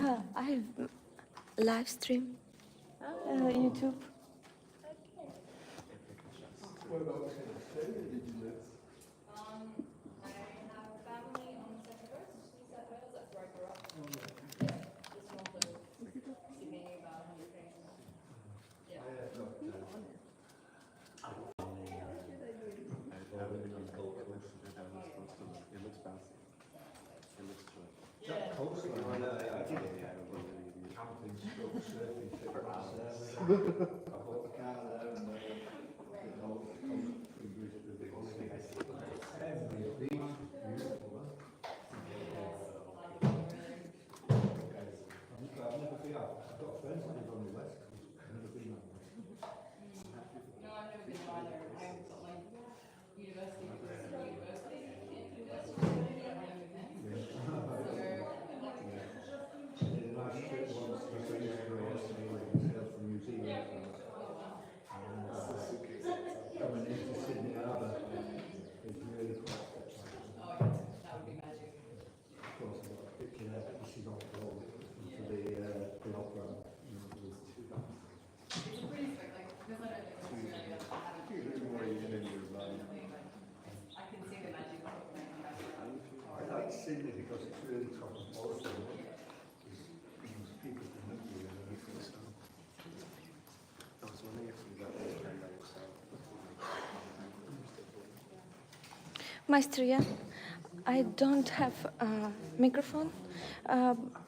I have live stream, YouTube. What about Tennessee? Did you live? I have family on the second coast, New South Wales. That's where I grew up. Yeah, just north of Sydney, about 100 km. Yeah. It looks bouncy. It looks true. That coastline, I did camping, stroke surfing for hours. I bought the car there and the whole the big thing. Every beach is beautiful, man. I've never been out. I've got friends that live on the west coast. I've never been on the west coast. No, I've never been either. I've got like university degrees in university. Did a nice trip once to Australia yesterday, like a sail from New Zealand. Coming into Sydney Harbour is really quite spectacular. Oh yeah, that would be magic. Of course, I've got a picture there, but this is not all for the opera. It's a pretty like because I don't live in Australia, I haven't I can see the magic of it. I like Sydney because it's really cosmopolitan. People can look you and everything. I was wondering if you got this time by yourself. Maestro, yeah? I don't have a microphone.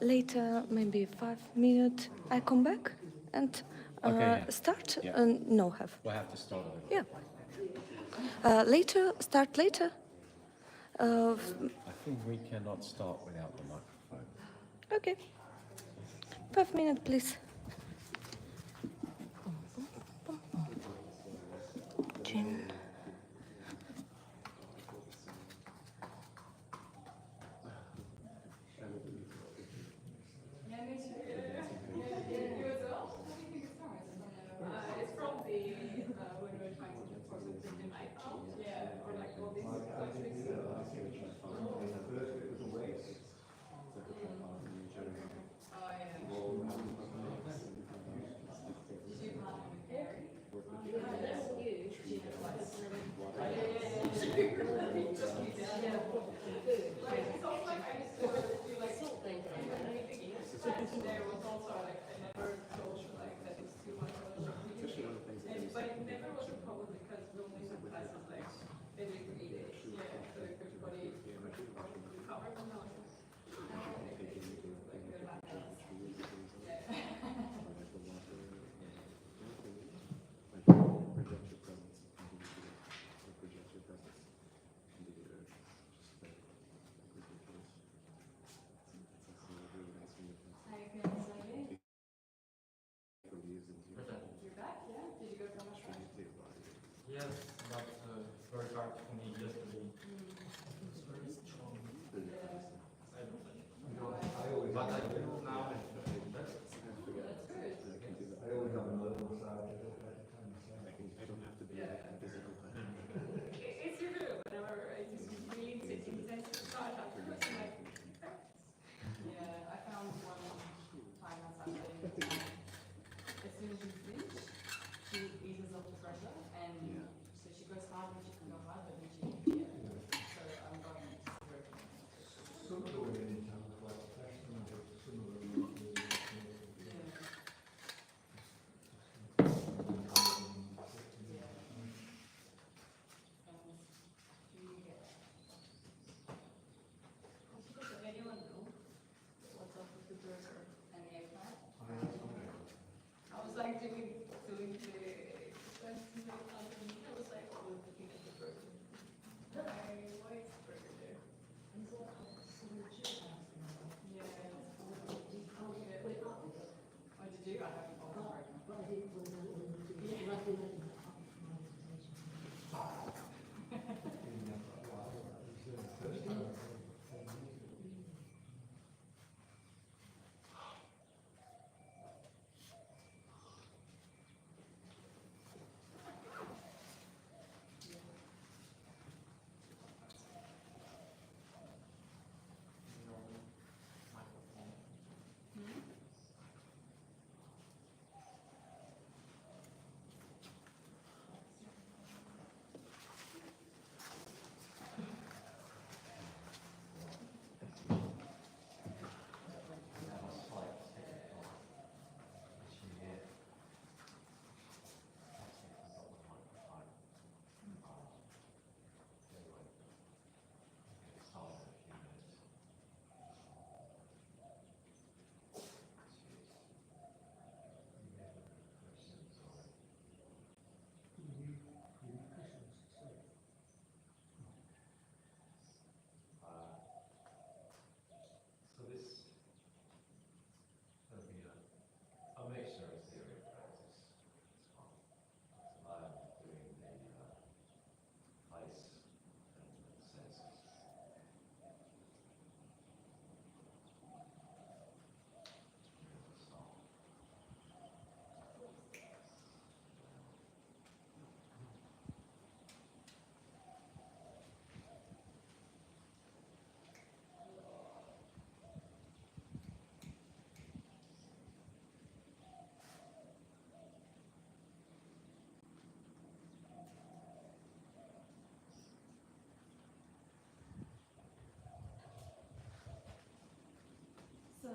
Later, maybe 5 minutes, I come back and Okay, yeah. start. Yeah. No, have. We'll have to start over. Yeah. Later, start later. I think we cannot start without the microphone. Okay. 5 minutes, please. Jim. Yeah, me too. Yeah, you as well? What do you think it's from? It's from the when we were trying to process the midnight. Yeah, or like all these countries. Oh yeah. Did you partner with Gary? That's huge. There was also like I never told you like that it's too much of a but it never was a problem because we only had classes like every 3 days. Yeah, so everybody covered and all. You're back, yeah? Did you go for much run? Yes, but it's very hard for me yesterday. It's very strong.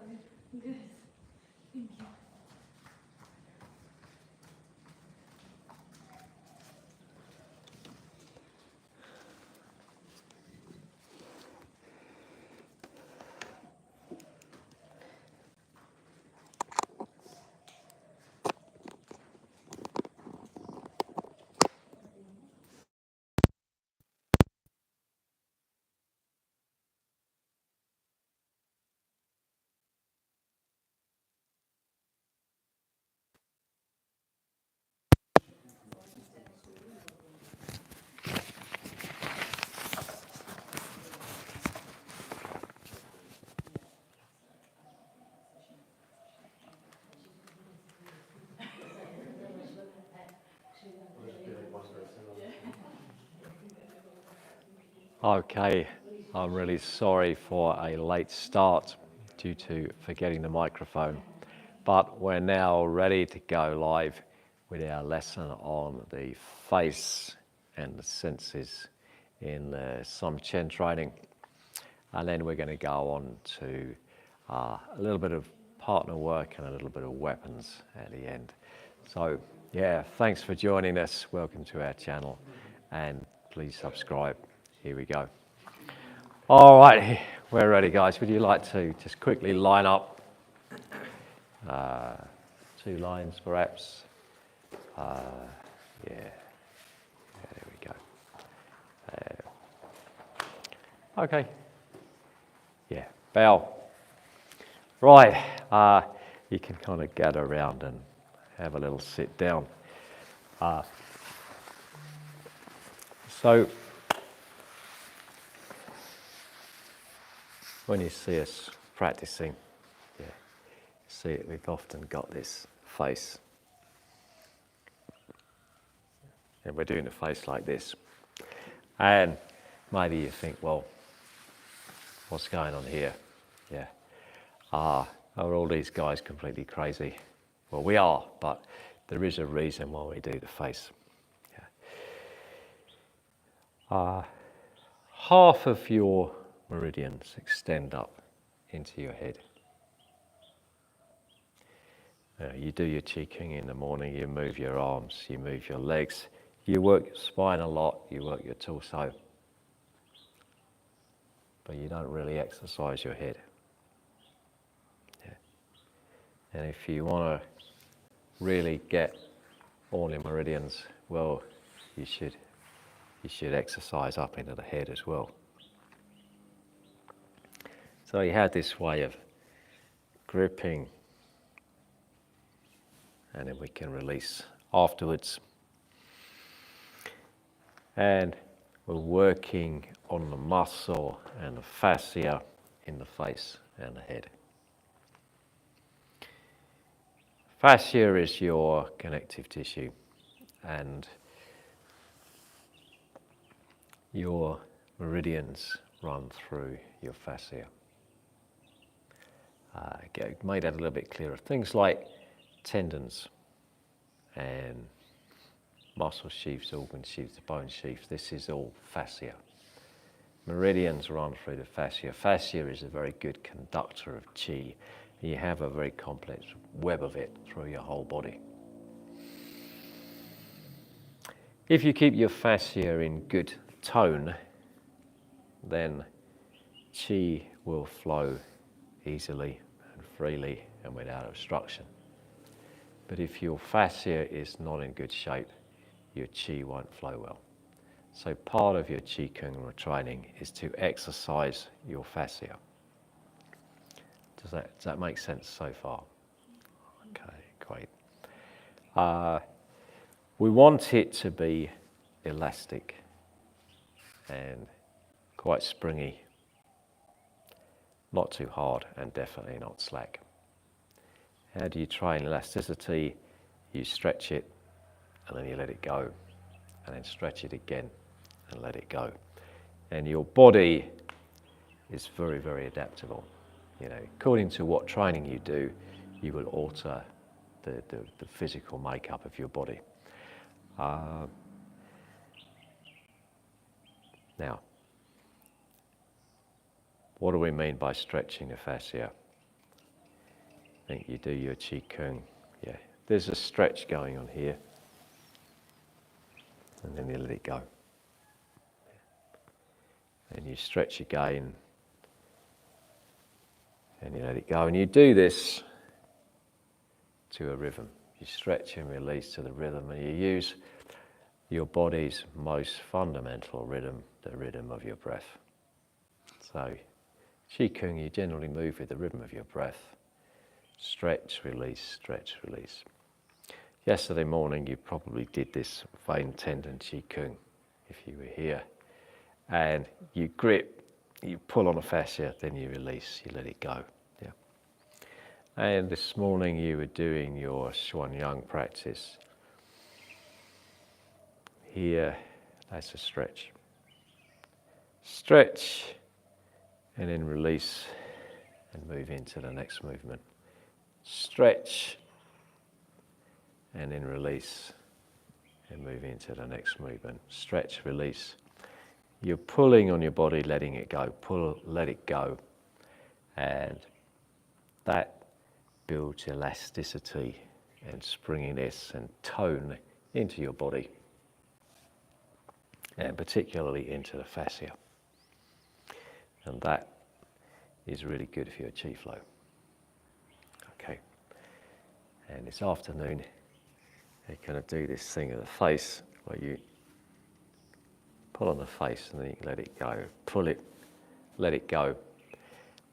Good. Thank you. Okay, I'm really sorry for a late start due to forgetting the microphone, but we're now ready to go live with our lesson on the face and the senses in the Fascia and Chi training. And then we're going to go on to a little bit of partner work and a little bit of weapons at the end. So yeah, thanks for joining us. Welcome to our channel and please subscribe. Here we go. All right, we're ready, guys. Would you like to just quickly line up 2 lines, perhaps? Yeah, there we go. Okay. Yeah, bow. Right, you can kind of gather around and have a little sit down. So, when you see us practicing, yeah, see it, we've often got this face. And we're doing the face like this. And maybe you think, well, what's going on here? Yeah. Are all these guys completely crazy? Well, we are, but there is a reason why we do the face. Yeah. Half of your meridians extend up into your head. You do your Qigong in the morning, you move your arms, you move your legs, you work your spine a lot, you work your torso, but you don't really exercise your head. Yeah. And if you want to really get all your meridians, well, you should exercise up into the head as well. So you have this way of gripping, and then we can release afterwards. And we're working on the muscle and the fascia in the face and the head. Fascia is your connective tissue, and your meridians run through your fascia. Made that a little bit clearer. Things like tendons and muscle sheaths, organ sheaths, bone sheaths, this is all fascia. Meridians run through the fascia. Fascia is a very good conductor of chi. You have a very complex web of it through your whole body. If you keep your fascia in good tone, then chi will flow easily and freely and without obstruction. But if your fascia is not in good shape, your chi won't flow well. So part of your Qigong training is to exercise your fascia. Does that make sense so far? Okay, great. We want it to be elastic and quite springy, not too hard and definitely not slack. How do you train elasticity? You stretch it and then you let it go, and then stretch it again and let it go. And your body is very, very adaptable. You know, according to what training you do, you will alter the physical makeup of your body. Now, what do we mean by stretching the fascia? think you do your Qi Kung. Yeah, there's a stretch going on here, and then you let it go. And you stretch again, and you let it go. And you do this to a rhythm. You stretch and release to the rhythm, and you use your body's most fundamental rhythm, the rhythm of your breath. So, Qi Kung, you generally move with the rhythm of your breath. Stretch, release, stretch, release. Yesterday morning you probably did this vein tendon Qi Kung if you were here. And you grip, you pull on a fascia, then you release, you let it go. Yeah. And this morning you were doing your Xuan Yang practice. Here, that's a stretch. Stretch, and then release, and move into the next movement. Stretch, and then release, and move into the next movement. Stretch, release. You're pulling on your body, letting it go. Pull, let it go. And that builds elasticity and springiness and tone into your body, and particularly into the fascia. And that is really good for your Qi flow. Okay. And this afternoon, you're going to do this thing of the face where you pull on the face and then you can let it go. Pull it, let it go.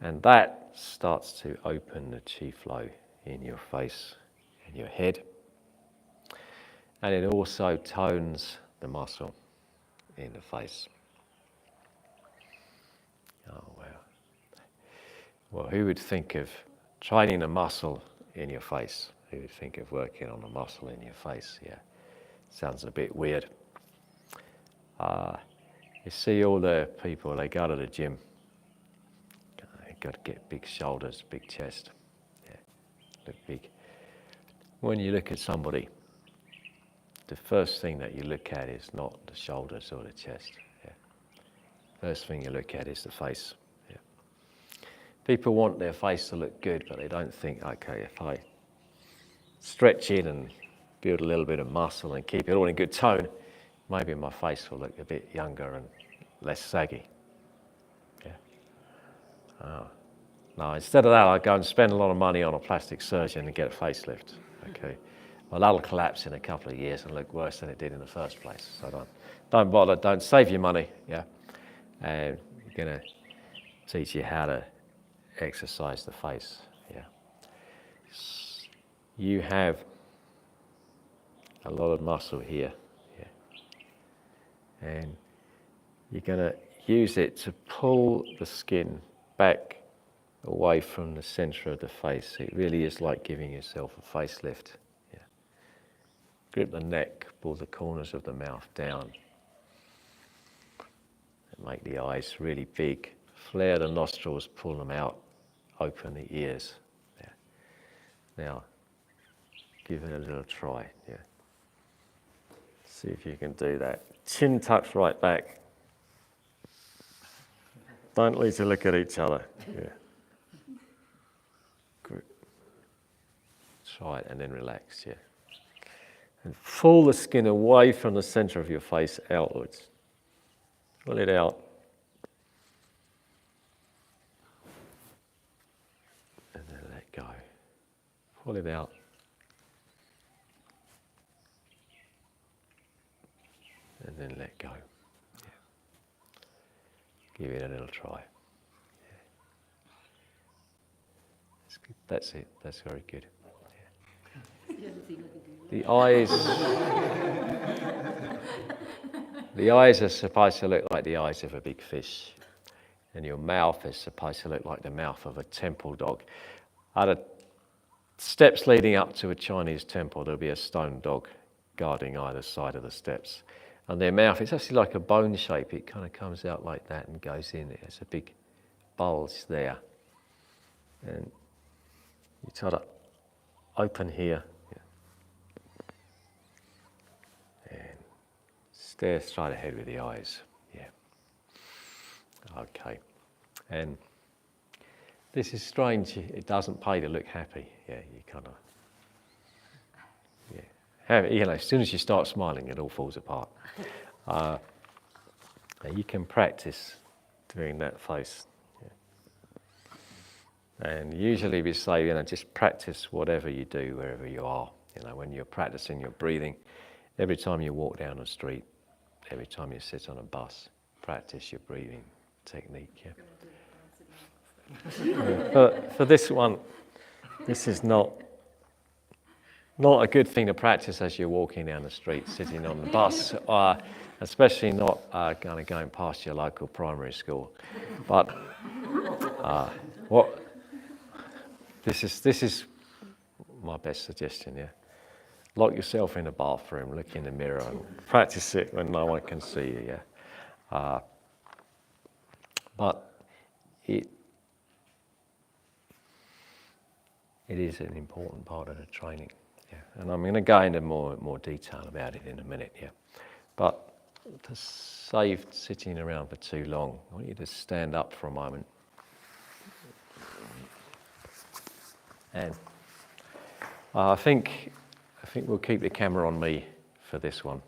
And that starts to open the Qi flow in your face and your head. And it also tones the muscle in the face. Oh, wow. Well, who would think of training a muscle in your face? Who would think of working on a muscle in your face? Yeah, sounds a bit weird. You see all the people, they go to the gym. They've got to get big shoulders, big chest. Yeah, look big. When you look at somebody, the first thing that you look at is not the shoulders or the chest. Yeah. First thing you look at is the face. Yeah. People want their face to look good, but they don't think, okay, if I stretch in and build a little bit of muscle and keep it all in good tone, maybe my face will look a bit younger and less saggy. Yeah. Oh. No, instead of that, I go and spend a lot of money on a plastic surgeon and get a facelift. Okay. Well, that'll collapse in a couple of years and look worse than it did in the first place. So don't bother. Don't save your money. Yeah. And we're going to teach you how to exercise the face. Yeah. You have a lot of muscle here. Yeah. And you're going to use it to pull the skin back away from the center of the face. It really is like giving yourself a facelift. Yeah. Grip the neck, pull the corners of the mouth down. And make the eyes really big. Flare the nostrils, pull them out. Open the ears. Yeah. Now, give it a little try. Yeah. See if you can do that. Chin tucks right back. Don't need to look at each other. Yeah. Good. Try it and then relax. Yeah. And pull the skin away from the center of your face outwards. Pull it out. And then let go. Pull it out. And then let go. Yeah. Give it a little try. Yeah. That's it. That's very good. Yeah. The eyes are supposed to look like the eyes of a big fish, and your mouth is supposed to look like the mouth of a temple dog. At the steps leading up to a Chinese temple, there'll be a stone dog guarding either side of the steps. And their mouth, it's actually like a bone shape. It kind of comes out like that and goes in. There's a big bulge there. And you try to open here. Yeah. And stare straight ahead with the eyes. Yeah. Okay. And This is strange. It doesn't pay to look happy. Yeah, you kind of. Yeah, as soon as you start smiling, it all falls apart. You can practice doing that face. Yeah. And usually we say, just practice whatever you do wherever you are. When you're practicing your breathing, every time you walk down the street, every time you sit on a bus, practice your breathing technique. Yeah. For this one, this is not a good thing to practice as you're walking down the street, sitting on the bus, especially not going past your local primary school. But this is my best suggestion. Yeah, lock yourself in a bathroom, look in the mirror, and practice it when no one can see you. Yeah, but it is an important part of the training. Yeah, and I'm going to go into more detail about it in a minute. Yeah, but to save sitting around for too long, I want you to stand up for a moment. And I think we'll keep the camera on me for this one.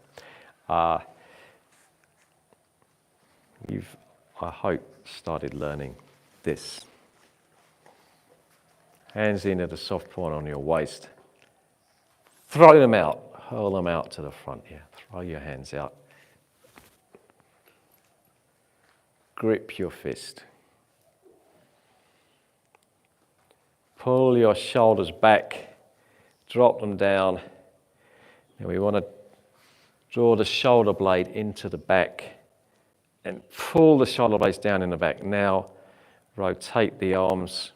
You've, I hope, started learning this. Hands in at a soft point on your waist. Throw them out. Hurl them out to the front. Yeah, throw your hands out. Grip your fist. Pull your shoulders back. Drop them down. And we want to draw the shoulder blade into the back and pull the shoulder blades down in the back. Now rotate the arms.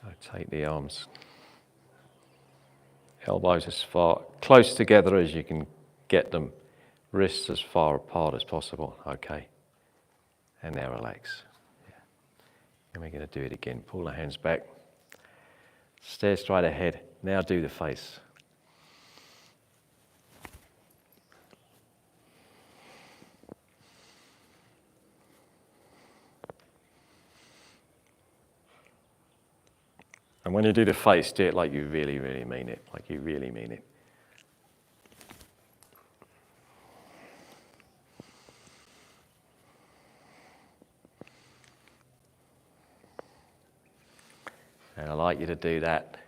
Rotate the arms. Elbows as far close together as you can get them. Wrists as far apart as possible. Okay. And now relax. Yeah. And we're going to do it again. Pull the hands back. Stare straight ahead. Now do the face. And when you do the face, do it like you really, really mean it. Like you really mean it. And I'd like you to do that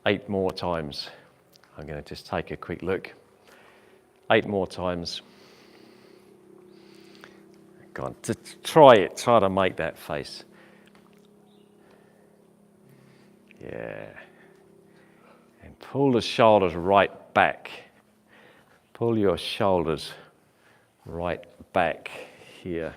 8 more times. I'm going to just take a quick look. 8 more times. Go on, try it. Try to make that face. Yeah. And pull the shoulders right back. Pull your shoulders right back here.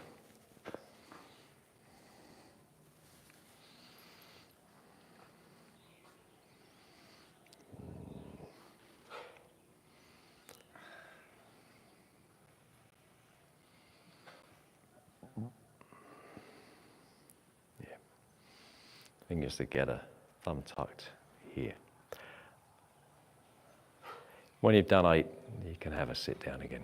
Yeah. Fingers together, thumb tucked here. When you've done 8, you can have a sit down again.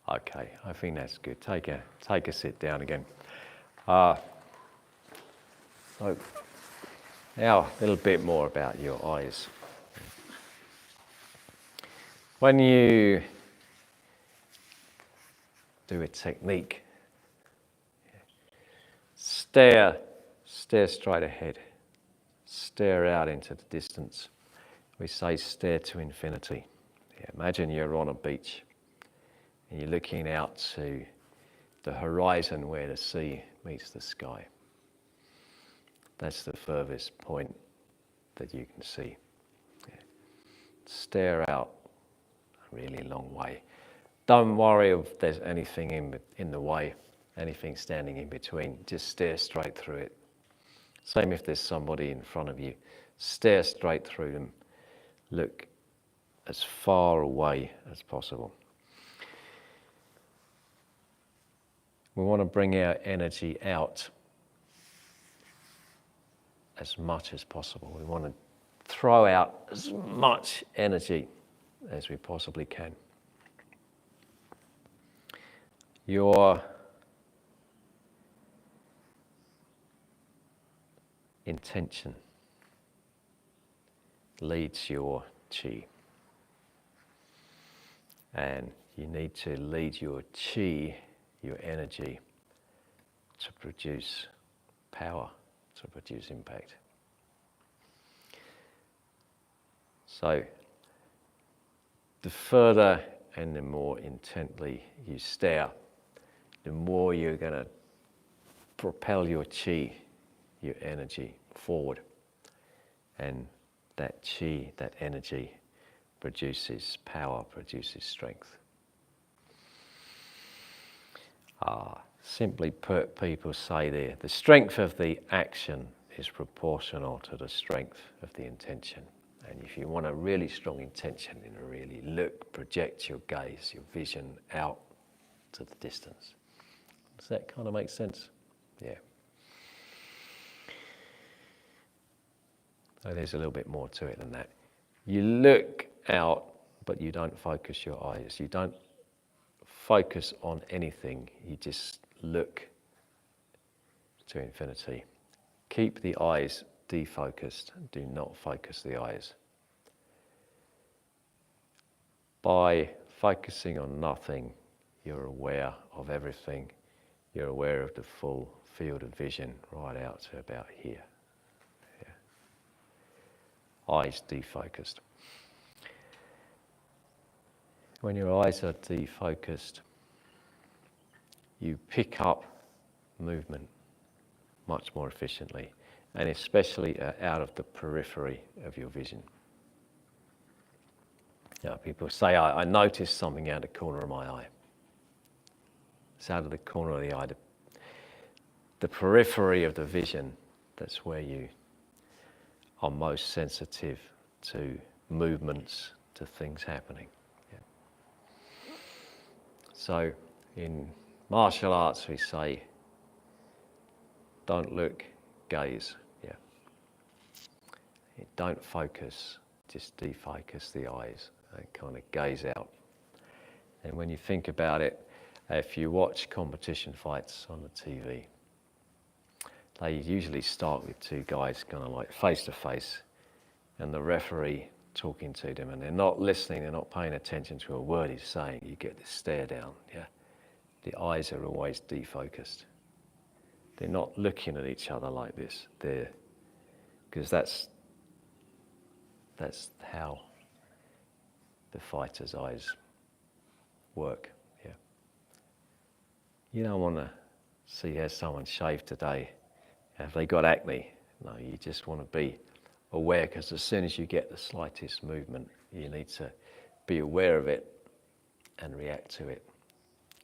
Okay, I think that's good. Take a sit down again. So now a little bit more about your eyes. When you do a technique, stare straight ahead. stare out into the distance. We say stare to infinity. Yeah, imagine you're on a beach and you're looking out to the horizon where the sea meets the sky. That's the furthest point that you can see. Yeah. Stare out a really long way. Don't worry if there's anything in the way, anything standing in between. Just stare straight through it. Same if there's somebody in front of you. Stare straight through them. Look as far away as possible. We want to bring our energy out as much as possible. We want to throw out as much energy as we possibly can. Your intention leads your chi. And you need to lead your chi, your energy, to produce power, to produce impact. So, the further and the more intently you stare, the more you're going to propel your chi, your energy forward. And that chi, that energy, produces power, produces strength. Simply put, people say there, the strength of the action is proportional to the strength of the intention. And if you want a really strong intention, you know, really look, project your gaze, your vision out to the distance. Does that kind of make sense? Yeah. So there's a little bit more to it than that. You look out, but you don't focus your eyes. You don't focus on anything. You just look to infinity. Keep the eyes defocused. Do not focus the eyes. By focusing on nothing, you're aware of everything. You're aware of the full field of vision right out to about here. Yeah. Eyes defocused. When your eyes are defocused, you pick up movement much more efficiently, and especially out of the periphery of your vision. Now, people say, I noticed something out of the corner of my eye. It's out of the corner of the eye. The periphery of the vision, that's where you are most sensitive to movements, to things happening. Yeah. So, in martial arts, we say, don't look, gaze. Yeah. Don't focus, just defocus the eyes and kind of gaze out. And when you think about it, if you watch competition fights on the TV, they usually start with two guys kind of like face to face and the referee talking to them, and they're not listening, they're not paying attention to a word he's saying. You get this stare down, yeah. The eyes are always defocused. They're not looking at each other like this. Because that's how the fighter's eyes work. Yeah. You don't want to see how someone shaved today. Have they got acne? No, you just want to be aware, because as soon as you get the slightest movement, you need to be aware of it and react to it.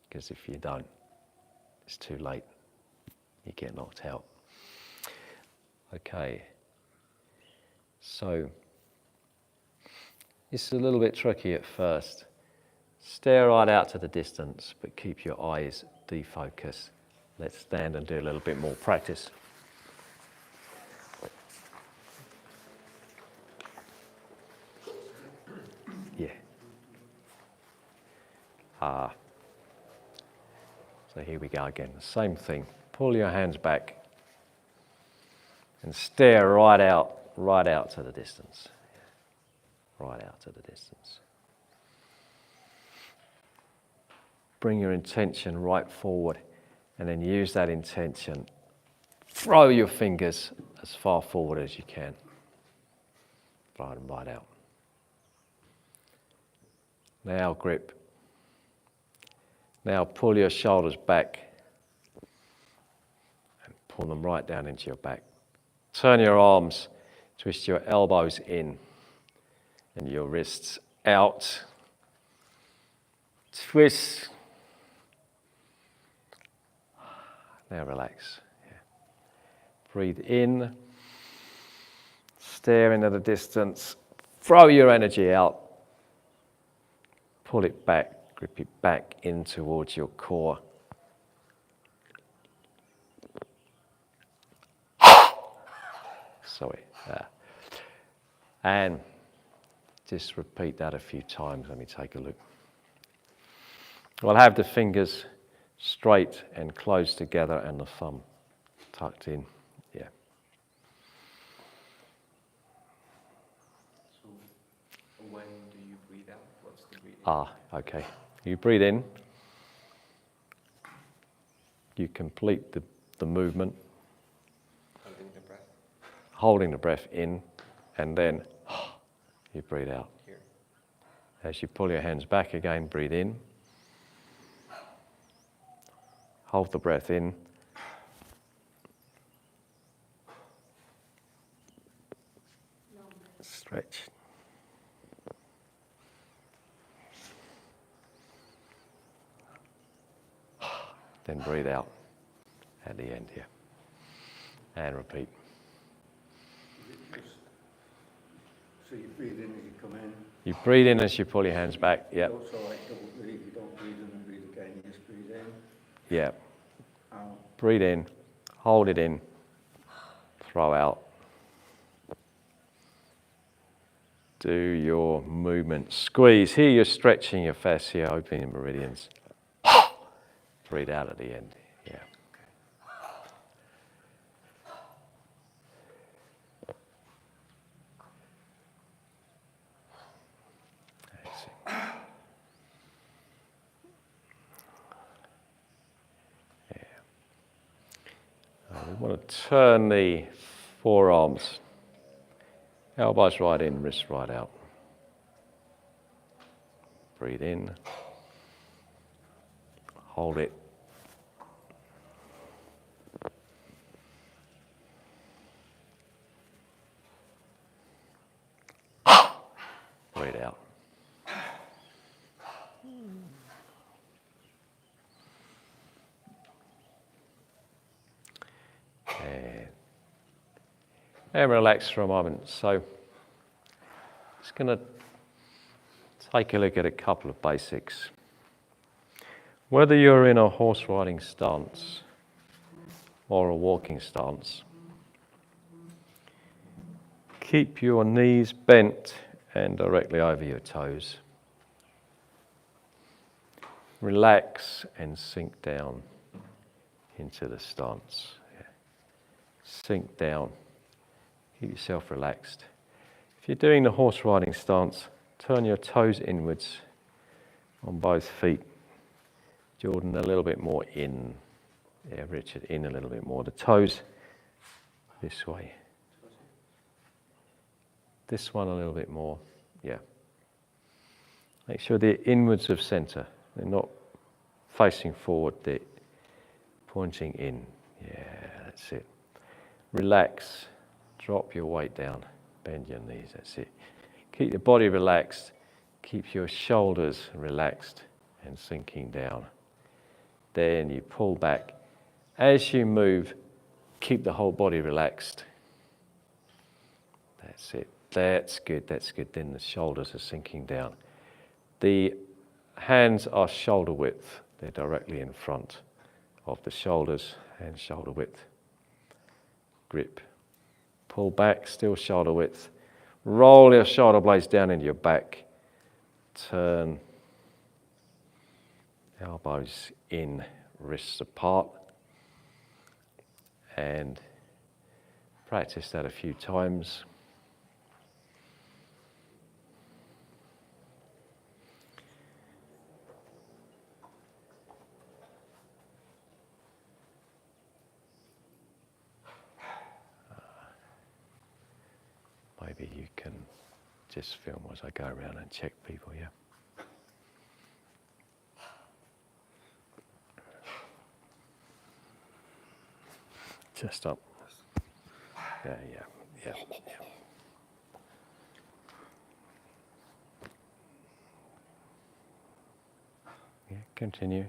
Because if you don't, it's too late. You get knocked out. Okay. So, it's a little bit tricky at first. Stare right out to the distance, but keep your eyes defocused. Let's stand and do a little bit more practice. Yeah. So here we go again. The same thing. Pull your hands back and stare right out to the distance. Right out to the distance. Bring your intention right forward, and then use that intention. Throw your fingers as far forward as you can. throw them right out. Now grip. Now pull your shoulders back and pull them right down into your back. Turn your arms, twist your elbows in and your wrists out. Twist. Now relax. Yeah. Breathe in. Stare into the distance. Throw your energy out. Pull it back. Grip it back in towards your core. Sorry. And just repeat that a few times. Let me take a look. We'll have the fingers straight and close together and the thumb tucked in. Yeah. So when do you breathe out? What's the breathing? Okay. You breathe in. You complete the movement. Holding the breath Holding the breath in, and then you breathe out. here. As you pull your hands back again, breathe in. Hold the breath in. Stretch. Then breathe out at the end here. And repeat. So you breathe in as you come in. You breathe in as you pull your hands back. Yep. It's also like double breathe. You don't breathe in and breathe again. You just breathe in. Yep. Out. Breathe in. Hold it in. Throw out. Do your movement. Squeeze. Here you're stretching your fascia, opening your meridians. Breathe out at the end. Yeah. That's it. Yeah. We want to turn the forearms. Elbows right in, wrists right out. Breathe in. Hold it. Breathe out. And relax for a moment. So, just going to take a look at a couple of basics. Whether you're in a horse riding stance or a walking stance, keep your knees bent and directly over your toes. Relax and sink down into the stance. Yeah. Sink down. Keep yourself relaxed. If you're doing the horse riding stance, turn your toes inwards on both feet. Jordan, a little bit more in. Yeah, Richard, in a little bit more. The toes this way. This one a little bit more. Yeah. Make sure they're inwards of centre. They're not facing forward. They're pointing in. Yeah, that's it. Relax. Drop your weight down. Bend your knees. That's it. Keep your body relaxed. Keep your shoulders relaxed and sinking down. Then you pull back. As you move, keep the whole body relaxed. That's it. That's good. That's good. Then the shoulders are sinking down. The hands are shoulder width. They're directly in front of the shoulders, and shoulder width. Grip. Pull back, still shoulder width. Roll your shoulder blades down into your back. Turn. Elbows in, wrists apart. And practice that a few times. Maybe you can just film as I go around and check people, yeah. Chest up. Yeah. Yeah, continue.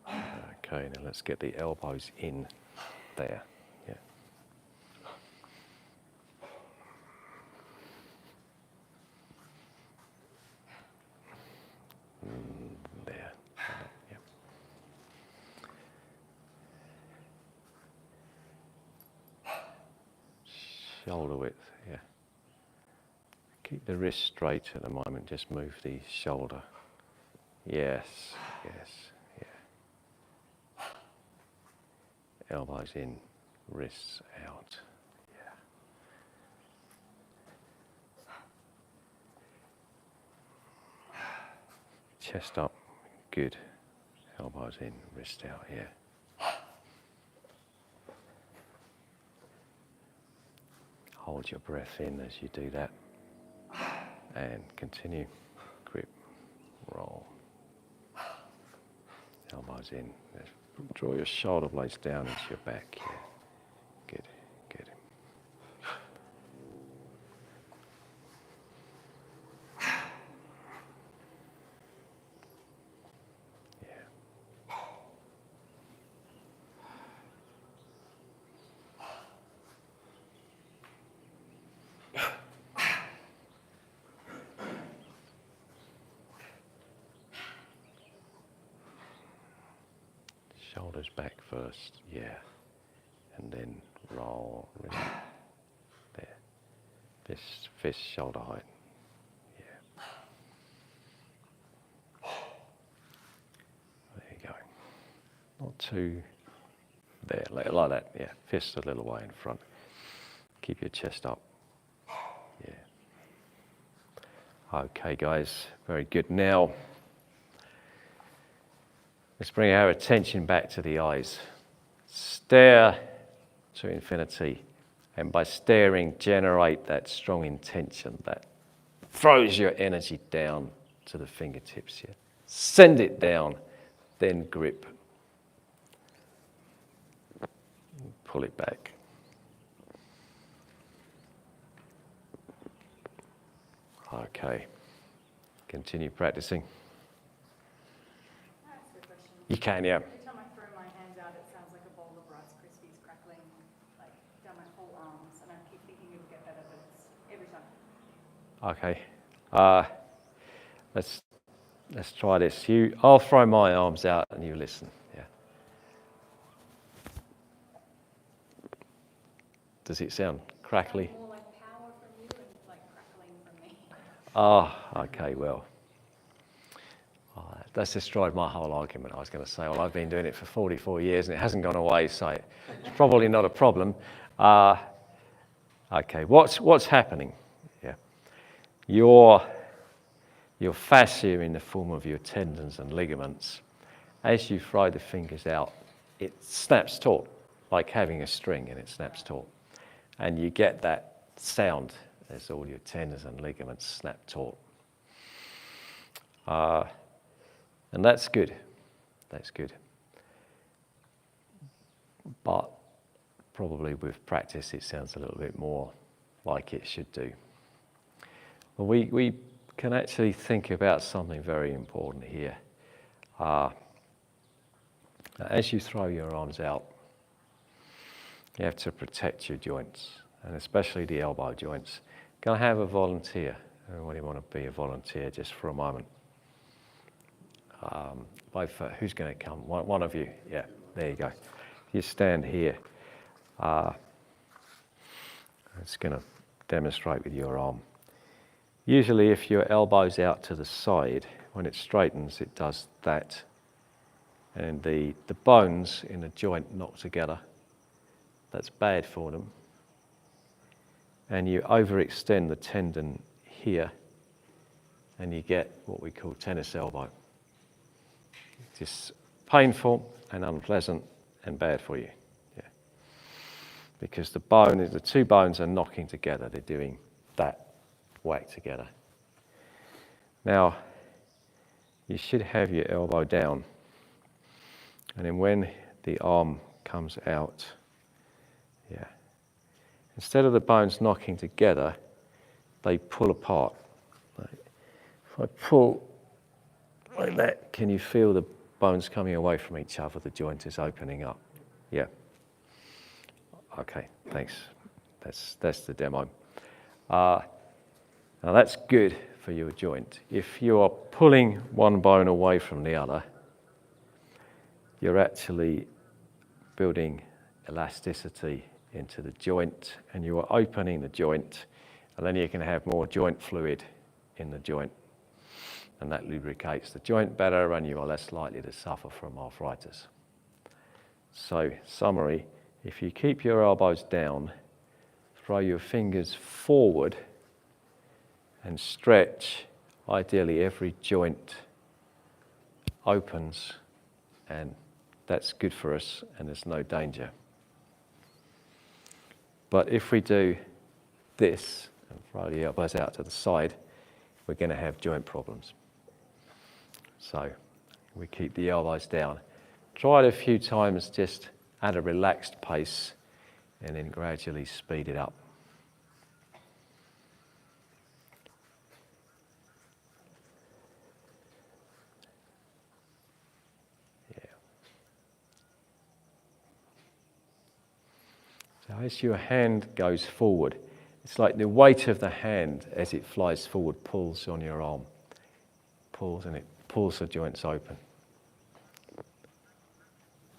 Okay, now let's get the elbows in there. Yeah. There. Yeah. Shoulder width, yeah. Keep the wrist straight at the moment, just move the shoulder. Yes, yeah. Elbows in, wrists out. Yeah. Chest up, good. Elbows in, wrist out, yeah. Hold your breath in as you do that. And continue. Grip, roll. Elbows in. Draw your shoulder blades down into your back. Yeah. Good. Yeah. Shoulders back first, yeah. And then roll, really. There. Fist shoulder height. Yeah. There you go. Not too there, like that, yeah. Fist a little way in front. Keep your chest up. Yeah. Okay, guys, very good. Now, let's bring our attention back to the eyes. Stare to infinity. And by staring, generate that strong intention that throws your energy down to the fingertips here. Send it down, then grip. Pull it back. Okay. Continue practicing. Can I ask a question? You can, yeah. Every time I throw my hands out, it sounds like a bowl of Rice Krispies crackling, like down my whole arms, and I keep thinking it would get better, but it's every time. Okay. Let's try this. I'll throw my arms out and you listen. Yeah. Does it sound crackly? More like power from you and like crackling from me. Okay, well. That's destroyed my whole argument. I was going to say, well, I've been doing it for 44 years and it hasn't gone away, so it's probably not a problem. Okay, what's happening? Yeah. Your fascia in the form of your tendons and ligaments, as you throw the fingers out, it snaps taut, like having a string and it snaps taut. And you get that sound as all your tendons and ligaments snap taut. And that's good. That's good. But probably with practice, it sounds a little bit more like it should do. But we can actually think about something very important here. As you throw your arms out, you have to protect your joints, and especially the elbow joints. Can I have a volunteer? Anybody want to be a volunteer just for a moment? Who's going to come? One of you. Yeah, there you go. You stand here. It's going to demonstrate with your arm. Usually if your elbow's out to the side, when it straightens, it does that. And the bones in the joint knock together. That's bad for them. And you overextend the tendon here, and you get what we call tennis elbow. Just painful and unpleasant and bad for you. Yeah. because the two bones are knocking together. They're doing that whack together. Now, you should have your elbow down, and then when the arm comes out, yeah, instead of the bones knocking together, they pull apart. If I pull like that, can you feel the bones coming away from each other? The joint is opening up. Yeah. Okay, thanks. That's the demo. Now that's good for your joint. If you are pulling one bone away from the other, you're actually building elasticity into the joint, and you are opening the joint, and then you can have more joint fluid in the joint, and that lubricates the joint better, and you are less likely to suffer from arthritis. So, summary, if you keep your elbows down, throw your fingers forward and stretch, ideally every joint opens, and that's good for us, and there's no danger. But if we do this and throw the elbows out to the side, we're going to have joint problems. So we keep the elbows down. Try it a few times just at a relaxed pace, and then gradually speed it up. Yeah. So as your hand goes forward, it's like the weight of the hand as it flies forward pulls on your arm. Pulls, and it pulls the joints open.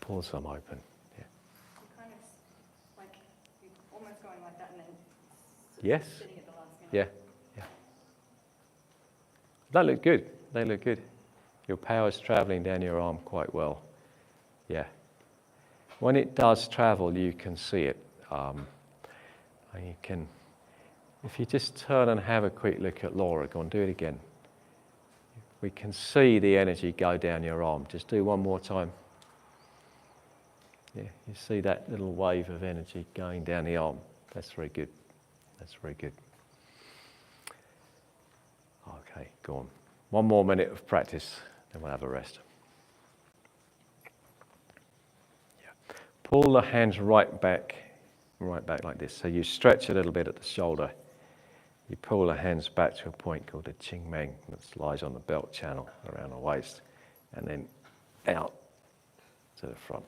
Pulls them open. Yeah. You're kind of like, you're almost going like that and then Yes. sitting at the last minute. Yeah. Yeah. They look good. They look good. Your power's travelling down your arm quite well. Yeah. When it does travel, you can see it. And you can, if you just turn and have a quick look at Laura, go and do it again. We can see the energy go down your arm. Just do one more time. Yeah, you see that little wave of energy going down the arm. That's very good. That's very good. Okay, go on. One more minute of practice, then we'll have a rest. Yeah. Pull the hands right back like this. So you stretch a little bit at the shoulder. You pull the hands back to a point called the Qing Meng that lies on the belt channel around the waist, and then out to the front.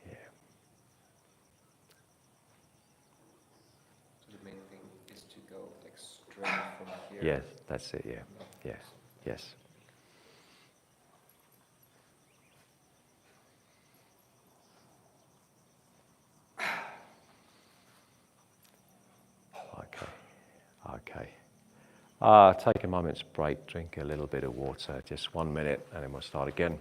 Yeah. So the main thing is to go like straight from here. Yes, that's it. Yeah. Yes. Yes. Okay. Take a moment's break, drink a little bit of water, just 1 minute, and then we'll start again.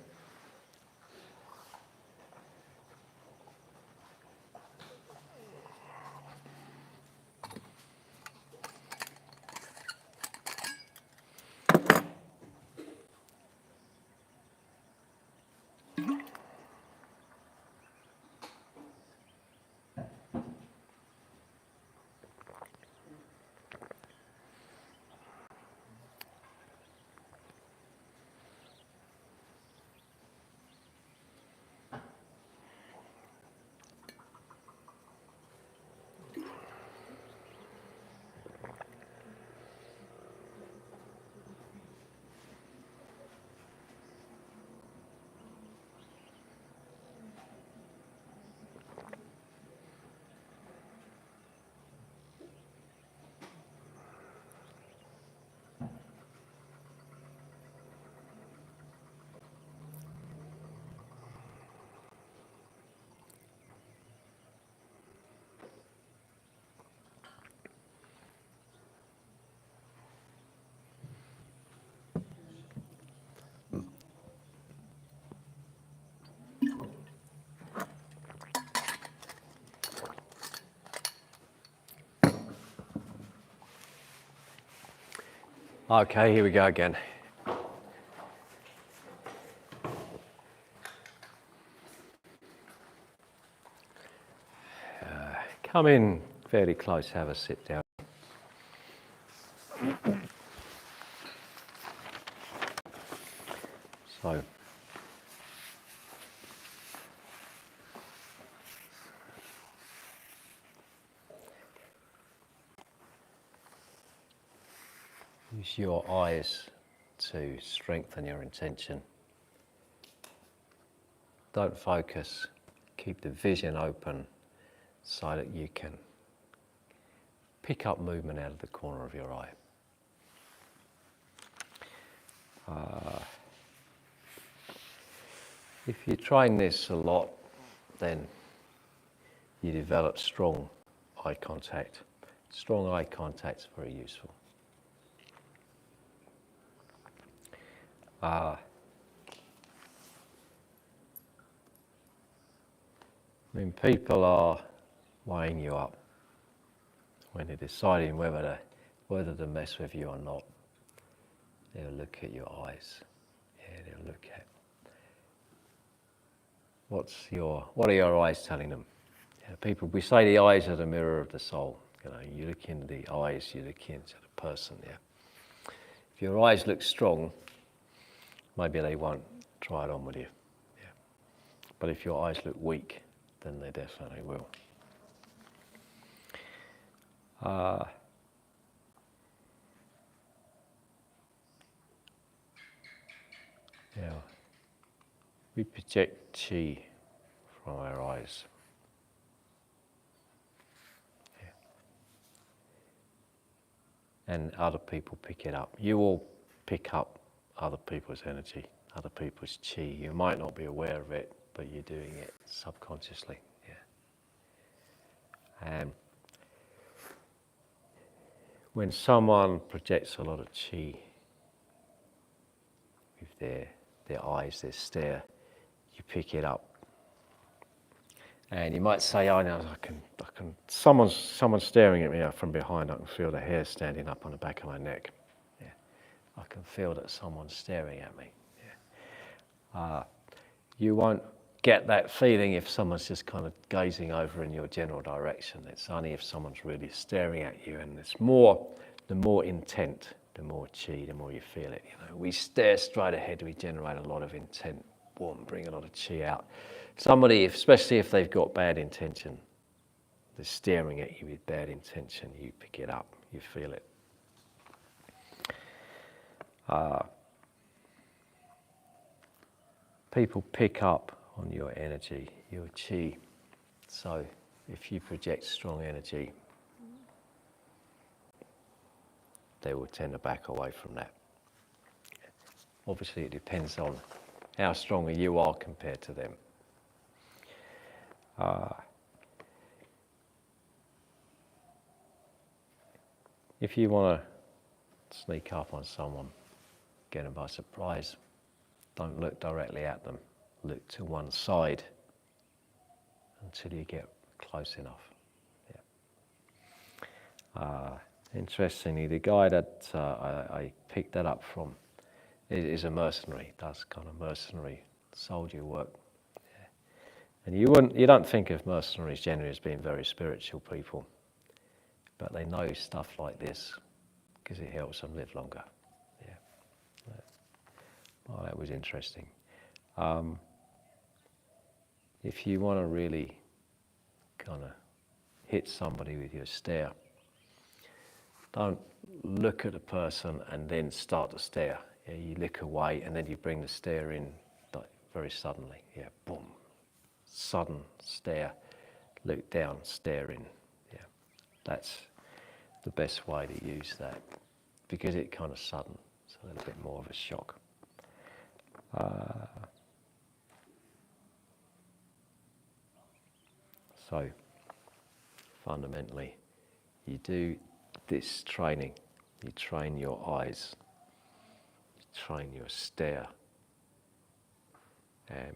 Okay, here we go again. Come in fairly close, have a sit down. So, use your eyes to strengthen your intention. Don't focus, keep the vision open so that you can pick up movement out of the corner of your eye. If you train this a lot, then you develop strong eye contact. Strong eye contact is very useful. When people are weighing you up, when they're deciding whether to mess with you or not, they'll look at your eyes. Yeah, they'll look at what are your eyes telling them? Yeah, people, we say the eyes are the mirror of the soul. You know, you look into the eyes, you look into the person. Yeah. If your eyes look strong, maybe they won't try it on with you. Yeah. But if your eyes look weak, then they definitely will. Yeah. We project chi from our eyes. Yeah. And other people pick it up. You all pick up other people's energy, other people's chi. You might not be aware of it, but you're doing it subconsciously. Yeah. And when someone projects a lot of chi with their eyes, their stare, you pick it up. And you might say, "Oh no, I can. Someone's staring at me from behind. I can feel the hair standing up on the back of my neck. Yeah. I can feel that someone's staring at me." Yeah. You won't get that feeling if someone's just kind of gazing over in your general direction. It's only if someone's really staring at you, and the more intent, the more chi, the more you feel it. You know, we stare straight ahead, we generate a lot of intent, bring a lot of chi out. Somebody, especially if they've got bad intention, they're staring at you with bad intention, you pick it up, you feel it. People pick up on your energy, your chi. So if you project strong energy, they will tend to back away from that. Obviously, it depends on how strong you are compared to them. If you want to sneak up on someone, get them by surprise, don't look directly at them. Look to one side until you get close enough. Yeah. Interestingly, the guy that I picked that up from is a mercenary, does kind of mercenary soldier work. Yeah. And you don't think of mercenaries generally as being very spiritual people, but they know stuff like this because it helps them live longer. Yeah. Oh, that was interesting. If you want to really kind of hit somebody with your stare, don't look at a person and then start to stare. Yeah, you look away and then you bring the stare in like very suddenly. Yeah, boom. Sudden stare. Look down, stare in. Yeah, that's the best way to use that because it's kind of sudden. It's a little bit more of a shock. So, fundamentally, you do this training. You train your eyes. You train your stare. Yeah,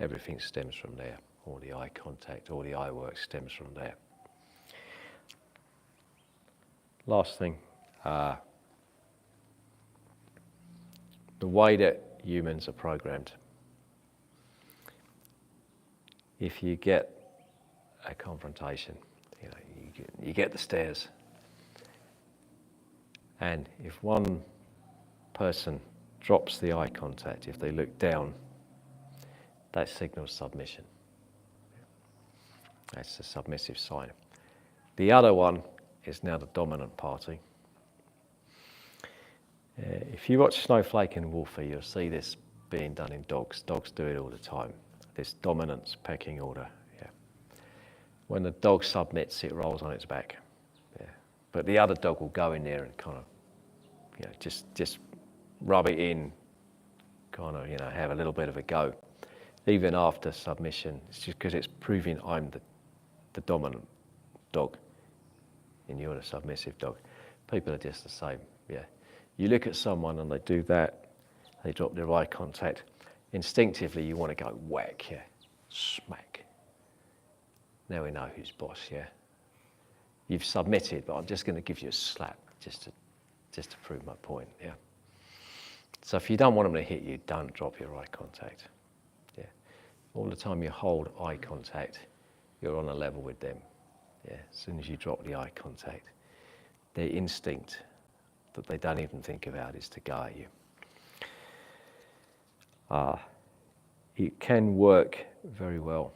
everything stems from there. All the eye contact, all the eye work stems from there. Last thing, the way that humans are programmed. If you get a confrontation. You get the stares. And if one person drops the eye contact, if they look down, that signals submission. That's a submissive sign. The other one is now the dominant party. If you watch Snowflake and Wolfie, you'll see this being done in dogs. Dogs do it all the time. This dominance pecking order. Yeah. When the dog submits, it rolls on its back. Yeah. But the other dog will go in there and kind of, just rub it in, kind of, have a little bit of a go. Even after submission, it's just because it's proving I'm the dominant dog and you're the submissive dog. People are just the same, yeah. You look at someone and they do that, they drop their eye contact, instinctively you want to go whack, yeah, smack. Now we know who's boss, yeah. You've submitted, but I'm just going to give you a slap just to prove my point, yeah. So if you don't want them to hit you, don't drop your eye contact, yeah. All the time you hold eye contact, you're on a level with them, yeah. As soon as you drop the eye contact, their instinct that they don't even think about is to go at you. It can work very well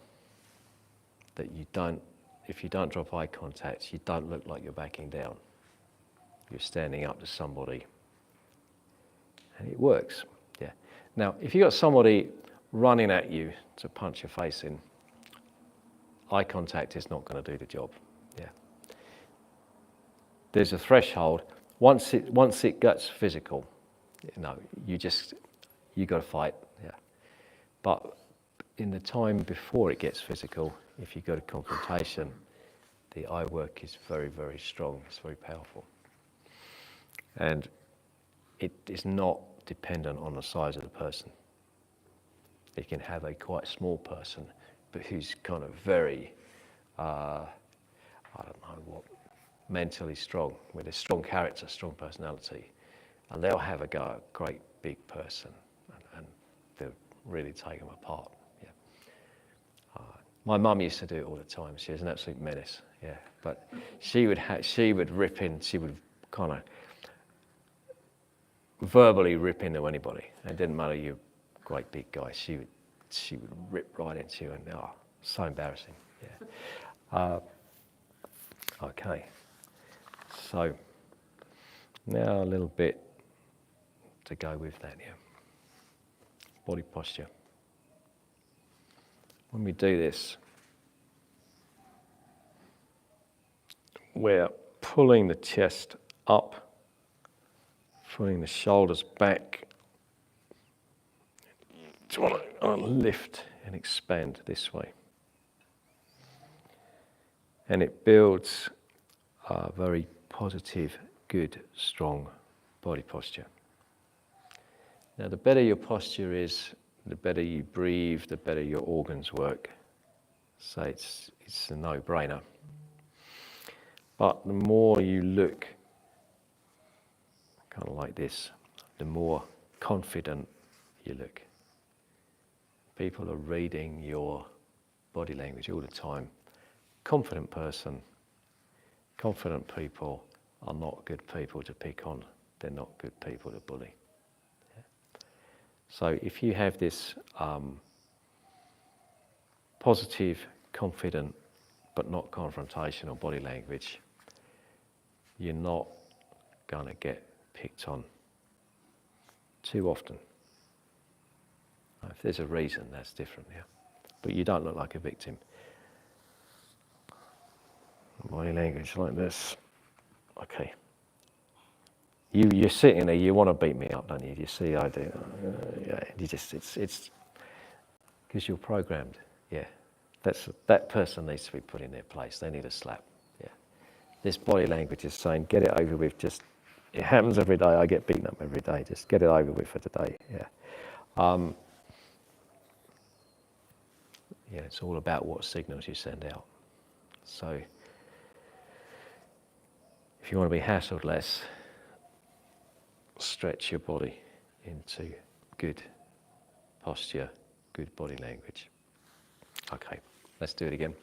that if you don't drop eye contact, you don't look like you're backing down. You're standing up to somebody. And it works, yeah. Now, if you've got somebody running at you to punch your face in, eye contact is not going to do the job, yeah. There's a threshold. Once it gets physical, you got to fight, yeah. But in the time before it gets physical, if you go to confrontation, the eye work is very, very strong. It's very powerful. And it is not dependent on the size of the person. You can have a quite small person, but who's kind of very, mentally strong, with a strong character, strong personality. And they'll have a go at a great big person and they'll really take them apart. Yeah. My mum used to do it all the time. She was an absolute menace. Yeah, but she would rip in. She would kind of verbally rip into anybody. It didn't matter you great big guy. She would rip right into you, and so embarrassing. Yeah. Okay. So now a little bit to go with that. Yeah. Body posture. When we do this, we're pulling the chest up, pulling the shoulders back. Just want to lift and expand this way. And it builds a very positive, good, strong body posture. Now, the better your posture is, the better you breathe, the better your organs work. So it's a no-brainer. But the more you look kind of like this, the more confident you look. People are reading your body language all the time. Confident people are not good people to pick on. They're not good people to bully. Yeah. So if you have this positive, confident, but not confrontational body language, you're not going to get picked on too often. If there's a reason, that's different, yeah. But you don't look like a victim. Body language like this. Okay. You're sitting there, you want to beat me up, don't you? You see I do. It's because you're programmed, yeah. That person needs to be put in their place. They need a slap, yeah. This body language is saying, get it over with, it happens every day, I get beaten up every day, just get it over with for today, yeah. Yeah, it's all about what signals you send out. So, if you want to be hassled less, stretch your body into good posture, good body language. Okay, let's do it again.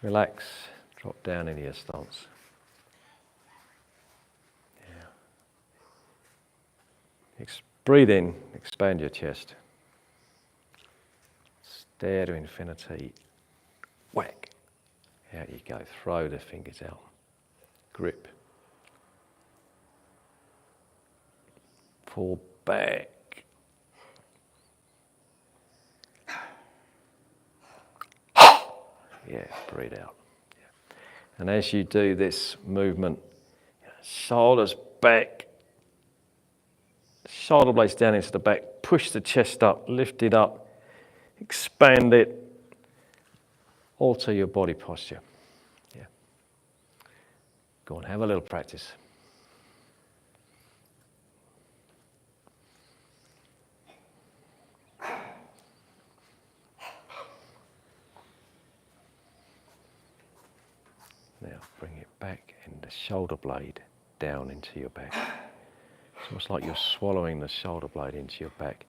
Relax, drop down into your stance. Yeah. Breathe in, expand your chest. Stare to infinity. Whack. Out you go. Throw the fingers out. Grip. Pull back. Yeah, breathe out. Yeah. And as you do this movement, shoulders back, shoulder blades down into the back, push the chest up, lift it up, expand it, alter your body posture. Yeah. Go on, have a little practice. Now bring it back and the shoulder blade down into your back. It's almost like you're swallowing the shoulder blade into your back.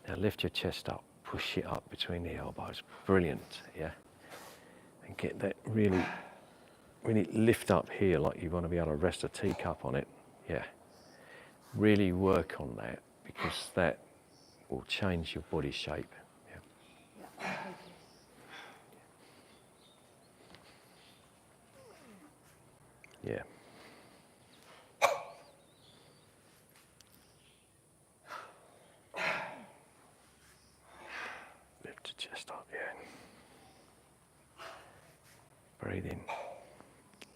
Now lift your chest up, push it up between the elbows. Brilliant, yeah? And get that really lift up here like you want to be able to rest a teacup on it. Yeah. Really work on that because that will change your body shape. Yeah. Yeah. Lift your chest up, yeah. Breathe in.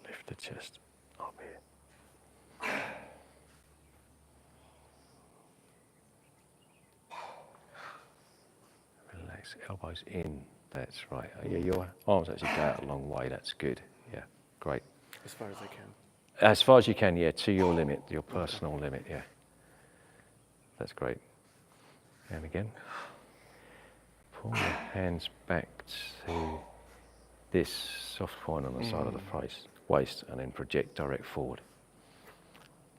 Lift the chest up here. Relax, elbows in. That's right. Yeah, your arms actually go out a long way. That's good. Yeah, great. As far as I can. As far as you can, yeah, to your limit, your personal limit, yeah. That's great. And again. Pull your hands back to this soft point on the side of the waist and then project direct forward.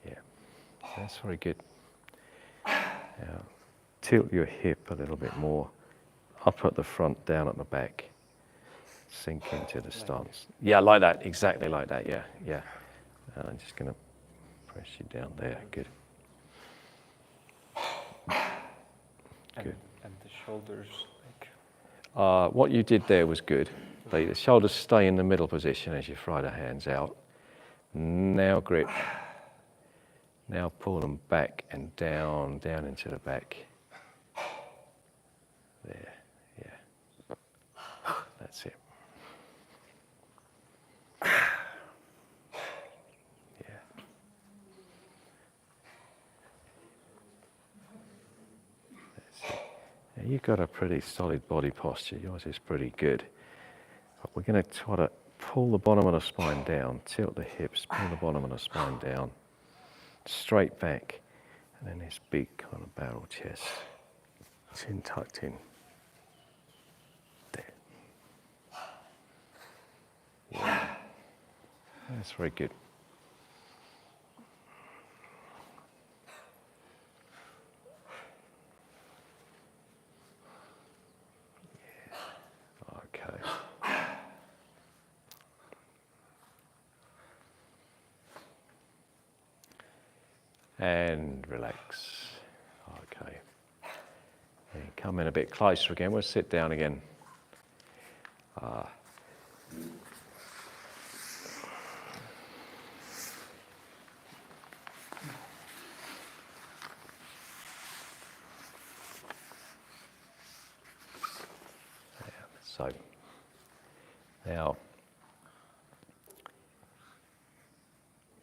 Yeah, that's very good. Now, tilt your hip a little bit more. Up at the front, down at the back. Sink into the stance. Yeah, like that, exactly like that, yeah, yeah. And I'm just going to press you down there, good. Good. And the shoulders, like... What you did there was good. The shoulders stay in the middle position as you fly the hands out. Now grip. Now pull them back and down into the back. There, yeah. That's it. Yeah. That's it. Now you've got a pretty solid body posture. Yours is pretty good. But we're going to try to pull the bottom of the spine down, tilt the hips, pull the bottom of the spine down, straight back, and then this big kind of barrel chest, chin tucked in. There. Yeah. That's very good. Yeah. Okay. And relax. Okay. And come in a bit closer again. We'll sit down again. So, now,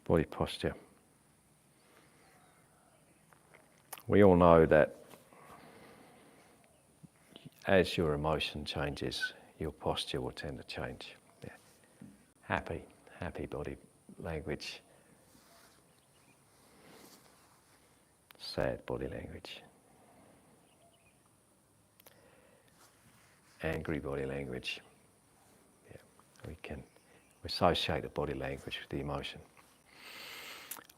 body posture. We all know that as your emotion changes, your posture will tend to change. Yeah. Happy body language. Sad body language. Angry body language. Yeah. We can associate the body language with the emotion.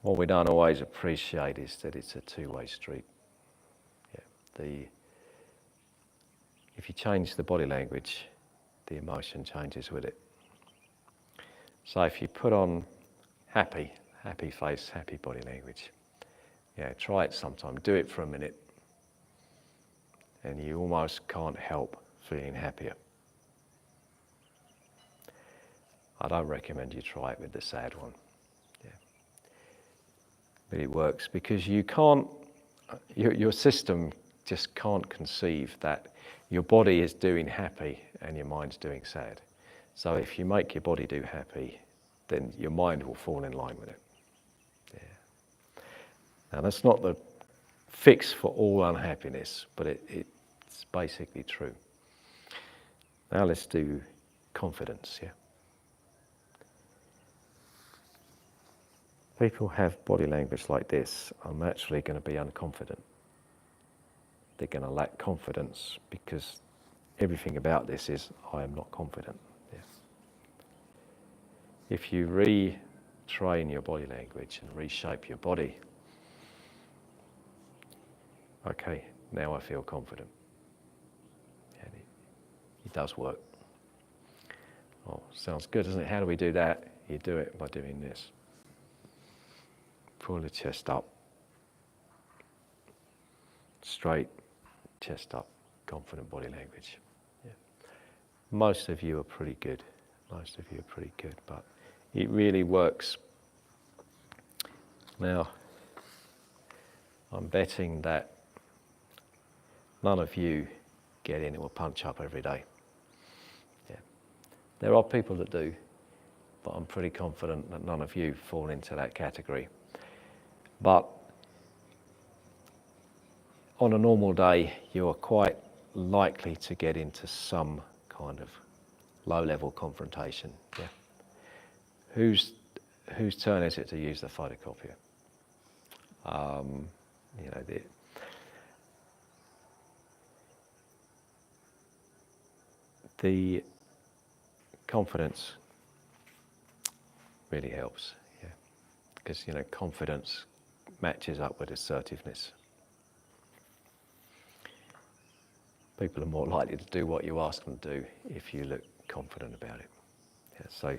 What we don't always appreciate is that it's a two-way street. Yeah. If you change the body language, the emotion changes with it. So if you put on happy face, happy body language, yeah, try it sometime. Do it for a minute, and you almost can't help feeling happier. I don't recommend you try it with the sad one. Yeah. But it works because you can't, your system just can't conceive that your body is doing happy and your mind's doing sad. So if you make your body do happy, then your mind will fall in line with it. Yeah. Now that's not the fix for all unhappiness, but it's basically true. Now let's do confidence, yeah? People have body language like this are naturally going to be unconfident. They're going to lack confidence because everything about this is, I am not confident. Yeah. If you retrain your body language and reshape your body, okay, now I feel confident. And it does work. Oh, sounds good, doesn't it? How do we do that? You do it by doing this. Pull the chest up. Straight, chest up, confident body language. Yeah. Most of you are pretty good. Most of you are pretty good, but it really works. Now, I'm betting that none of you get into a punch-up every day. Yeah. There are people that do, but I'm pretty confident that none of you fall into that category. But on a normal day, you are quite likely to get into some kind of low-level confrontation. Yeah. Whose turn is it to use the photocopier? You know, the confidence really helps. Yeah, because confidence matches up with assertiveness. People are more likely to do what you ask them to do if you look confident about it. Yeah, so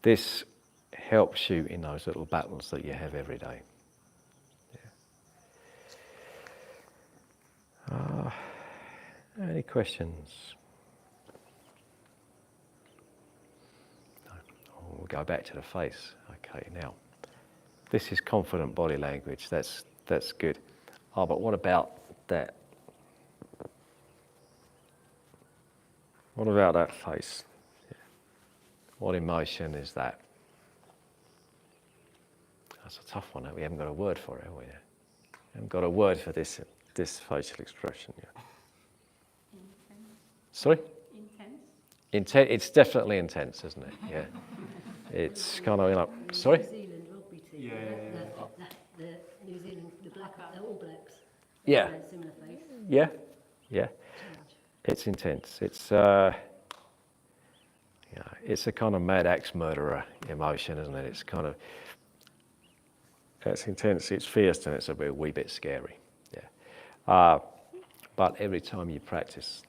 this helps you in those little battles that you have every day. Yeah. Any questions? No. We'll go back to the face. Okay, now this is confident body language. That's good. Oh, but what about that? What about that face? Yeah. What emotion is that? That's a tough one. We haven't got a word for it, have we? We haven't got a word for this facial expression yet. Intense. Sorry? Intense. It's definitely intense, isn't it? Yeah. It's kind of sorry? New Zealand rugby team. The New Zealand, the All Blacks. Yeah. Similar face. Yeah. Yeah. It's intense. It's it's a kind of Mad Axe murderer emotion, isn't it? It's kind of intense. It's fierce and it's a wee bit scary. Yeah. But every time you practice,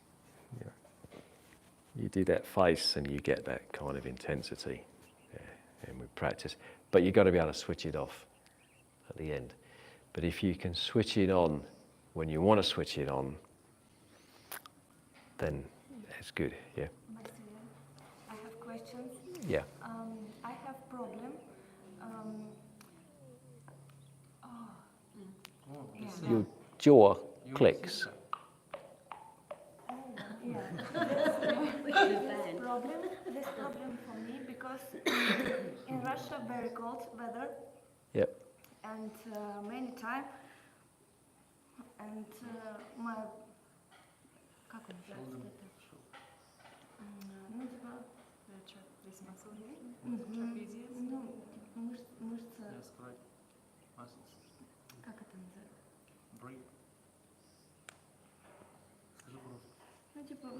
you do that face and you get that kind of intensity. Yeah. And we practice, but you've got to be able to switch it off at the end. But if you can switch it on when you want to switch it on, then it's good. Yeah. I have questions. Yeah. I have problem. Your jaw clicks. Yeah. This problem for me because in Russia very cold weather Yep. and many time and my как он называется? Ну типа This muscle here. мгм. Trapezius. Ну мышца Describe muscles. как это называется? Breathe. Скажи просто. Ну типа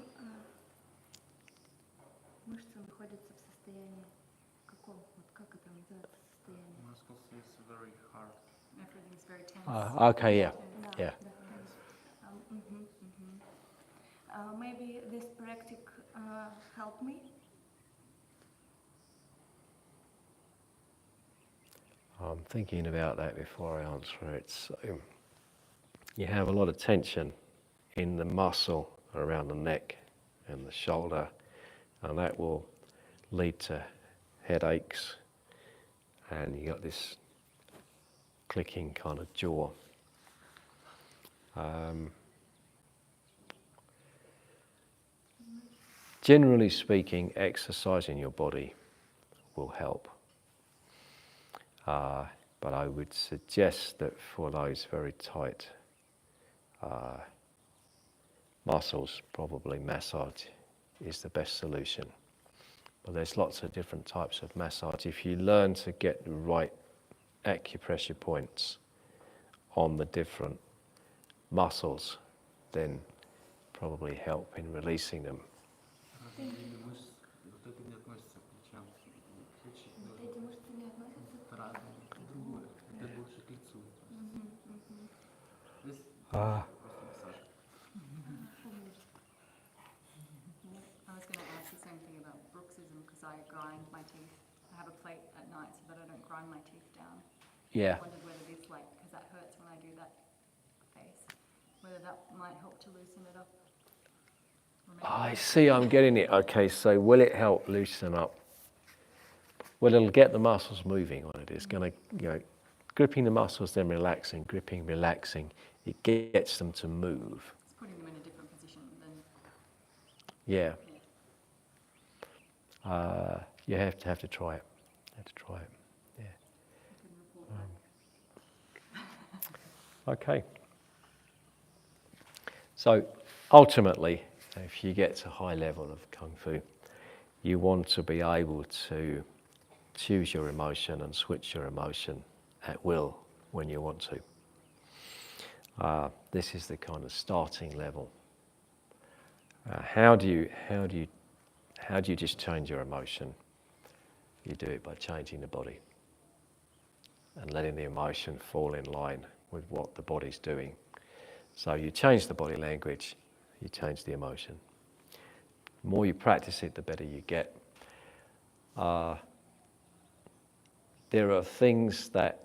мышца находится в состоянии каком? Вот как это называется состояние? Muscles is very hard. Everything's very tense. Okay. Yeah. Да, Yeah. да. Maybe this practice help me. I'm thinking about that before I answer it. So you have a lot of tension in the muscle around the neck and the shoulder, and that will lead to headaches, and you got this clicking kind of jaw. Generally speaking, exercising your body will help. But I would suggest that for those very tight muscles, probably massage is the best solution. But there's lots of different types of massage. If you learn to get the right acupressure points on the different muscles, then probably help in releasing them. I was going to ask the same thing about bruxism because I grind my teeth. I have a plate at night so that I don't grind my teeth down. Yeah. I wondered whether this, like, because that hurts when I do that face, whether that might help to loosen it up. I see, I'm getting it. Okay, so will it help loosen up? Well, it'll get the muscles moving on it. It's going to, gripping the muscles, then relaxing, gripping, relaxing. It gets them to move. It's putting them in a different position than... Yeah. You have to try it. Yeah. Okay. So ultimately, if you get to a high level of Kung Fu, you want to be able to choose your emotion and switch your emotion at will when you want to. This is the kind of starting level. How do you just change your emotion? You do it by changing the body and letting the emotion fall in line with what the body's doing. So you change the body language, you change the emotion. The more you practice it, the better you get. There are things that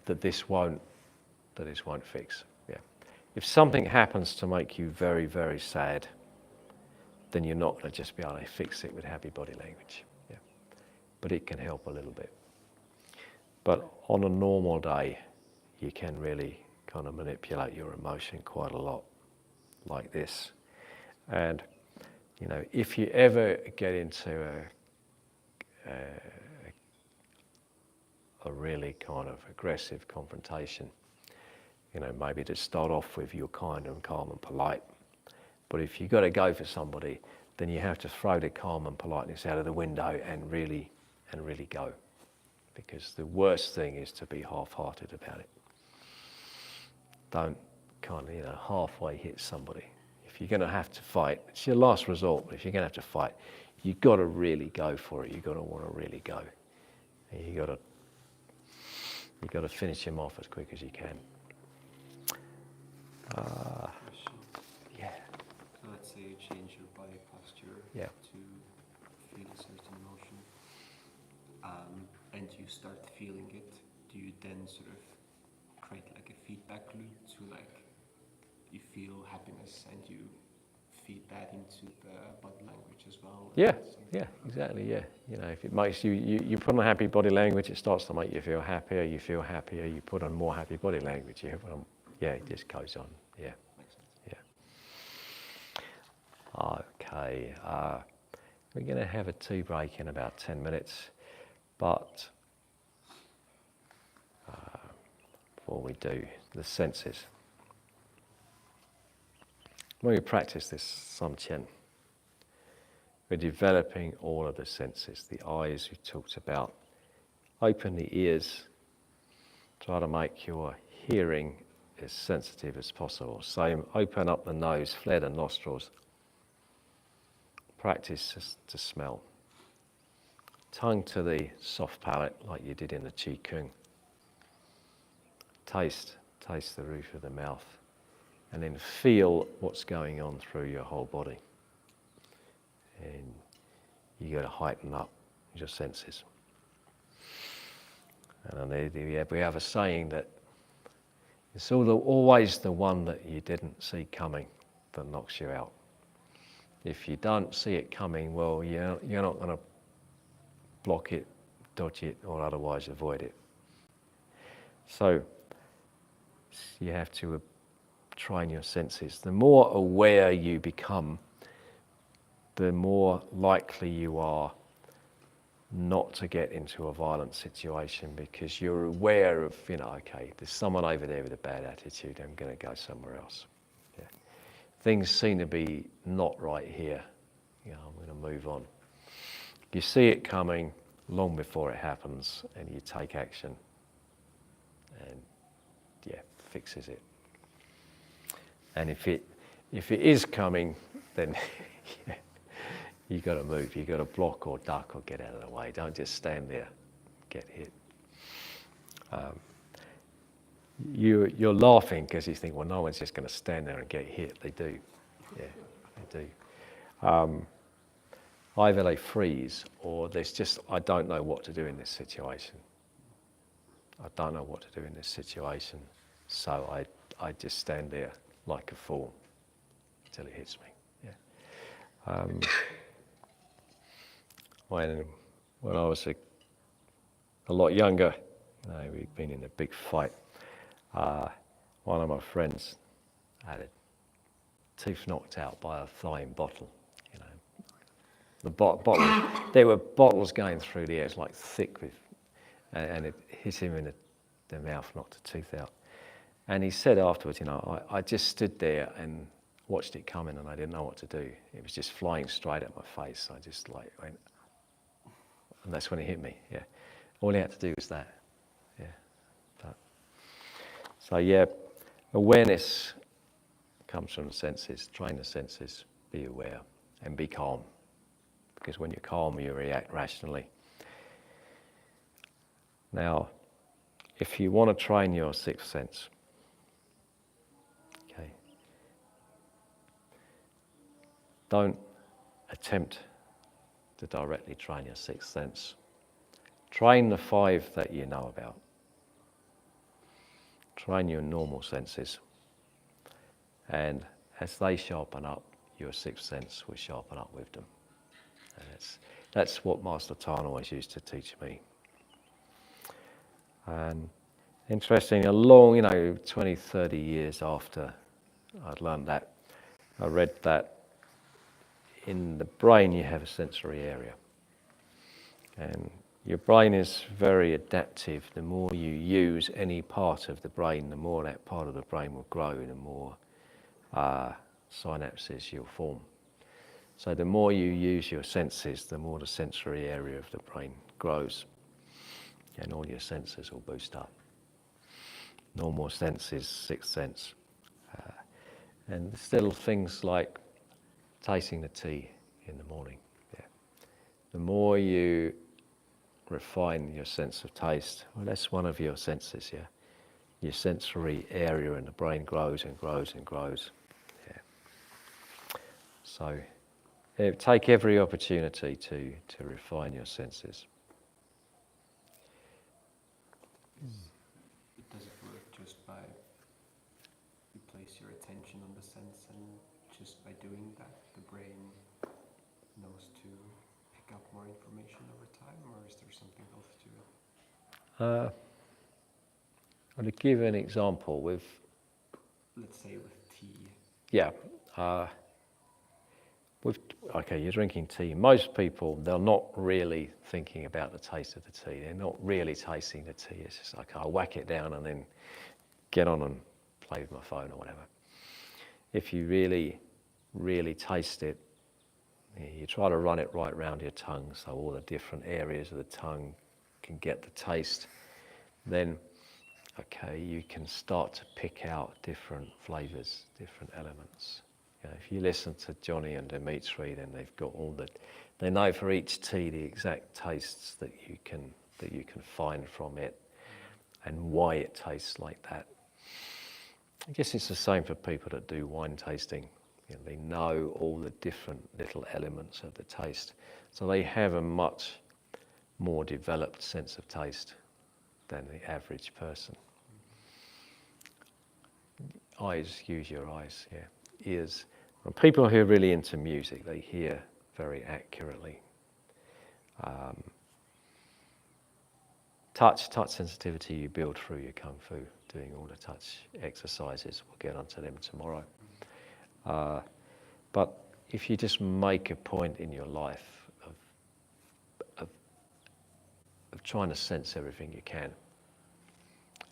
this won't fix. Yeah. If something happens to make you very, very sad, then you're not going to just be able to fix it with happy body language. Yeah. But it can help a little bit. But on a normal day, you can really kind of manipulate your emotion quite a lot, like this. And if you ever get into a really kind of aggressive confrontation, maybe to start off with, you're kind and calm and polite. But if you've got to go for somebody, then you have to throw the calm and politeness out of the window and really go. Because the worst thing is to be half-hearted about it. Don't kind of, halfway hit somebody. If you're going to have to fight, it's your last resort, but if you're going to have to fight, you've got to really go for it. You've got to want to really go. And you've got to finish him off as quick as you can. Yeah. So let's say you change your body posture to feel a certain emotion, and you start feeling it. Do you then sort of create like a feedback loop to like you feel happiness and you feed that into the body language as well? Yeah, exactly. Yeah, if it makes you put on happy body language, it starts to make you feel happier. You feel happier. You put on more happy body language. It just goes on. Yeah. Makes sense. Yeah. Okay. We're going to have a tea break in about 10 minutes, but before we do, the senses. When we practice this Samchen, we're developing all of the senses. The eyes we talked about. Open the ears. Try to make your hearing as sensitive as possible. Same, open up the nose, flare the nostrils. Practice to smell. Tongue to the soft palate like you did in the Qi Kung. Taste the roof of the mouth. And then feel what's going on through your whole body. And you got to heighten up your senses. And we have a saying that it's always the one that you didn't see coming that knocks you out. If you don't see it coming, well, you're not going to block it, dodge it, or otherwise avoid it. So you have to train your senses. The more aware you become, the more likely you are not to get into a violent situation, because you're aware of, okay, there's someone over there with a bad attitude, I'm going to go somewhere else. Yeah. Things seem to be not right here, I'm going to move on. You see it coming long before it happens, and you take action, and fixes it. And if it is coming, then you got to move. You got to block or duck or get out of the way. Don't just stand there, get hit. You're laughing because you think, well, no one's just going to stand there and get hit. They do, yeah, they do. Either they freeze, or there's just, I don't know what to do in this situation. I don't know what to do in this situation, so I just stand there like a fool until it hits me. Yeah. When I was a lot younger, we'd been in a big fight. One of my friends had a tooth knocked out by a flying bottle. The bottle. There were bottles going through the air, it's like thick with, and it hit him in the mouth, knocked the tooth out. And he said afterwards, I just stood there and watched it coming, and I didn't know what to do. It was just flying straight at my face. I just went, and that's when it hit me. Yeah, all he had to do was that. Yeah, so awareness comes from the senses. Train the senses. Be aware and be calm, because when you're calm, you react rationally. Now, if you want to train your sixth sense, okay, don't attempt to directly train your sixth sense. Train the 5 that you know about. Train your normal senses. And as they sharpen up, your sixth sense will sharpen up with them. And that's what Master Tan always used to teach me. And interesting, 20, 30 years after I'd learned that, I read that in the brain you have a sensory area. And your brain is very adaptive. The more you use any part of the brain, the more that part of the brain will grow, the more synapses you'll form. So the more you use your senses, the more the sensory area of the brain grows, and all your senses will boost up. Normal senses, sixth sense. And it's little things like tasting the tea in the morning. Yeah. The more you refine your sense of taste, well, that's one of your senses, yeah. Your sensory area in the brain grows and grows and grows. Yeah. So take every opportunity to refine your senses. Does it work just by you place your attention on the sense, and just by doing that, the brain knows to pick up more information over time, or is there something else to it? I'll give an example with. Let's say with tea. Yeah. You're drinking tea. Most people, they're not really thinking about the taste of the tea. They're not really tasting the tea. It's just like, I'll whack it down and then get on and play with my phone or whatever. If you really, really taste it, you try to run it right around your tongue so all the different areas of the tongue can get the taste. Then, you can start to pick out different flavours, different elements. If you listen to Johnny and Dimitri, then they've got they know for each tea the exact tastes that you can find from it, and why it tastes like that. I guess it's the same for people that do wine tasting. They know all the different little elements of the taste, so they have a much more developed sense of taste than the average person. Eyes, use your eyes, yeah. Ears. Well, people who are really into music, they hear very accurately. Touch sensitivity you build through your Kung Fu, doing all the touch exercises. We'll get onto them tomorrow. But if you just make a point in your life of trying to sense everything you can,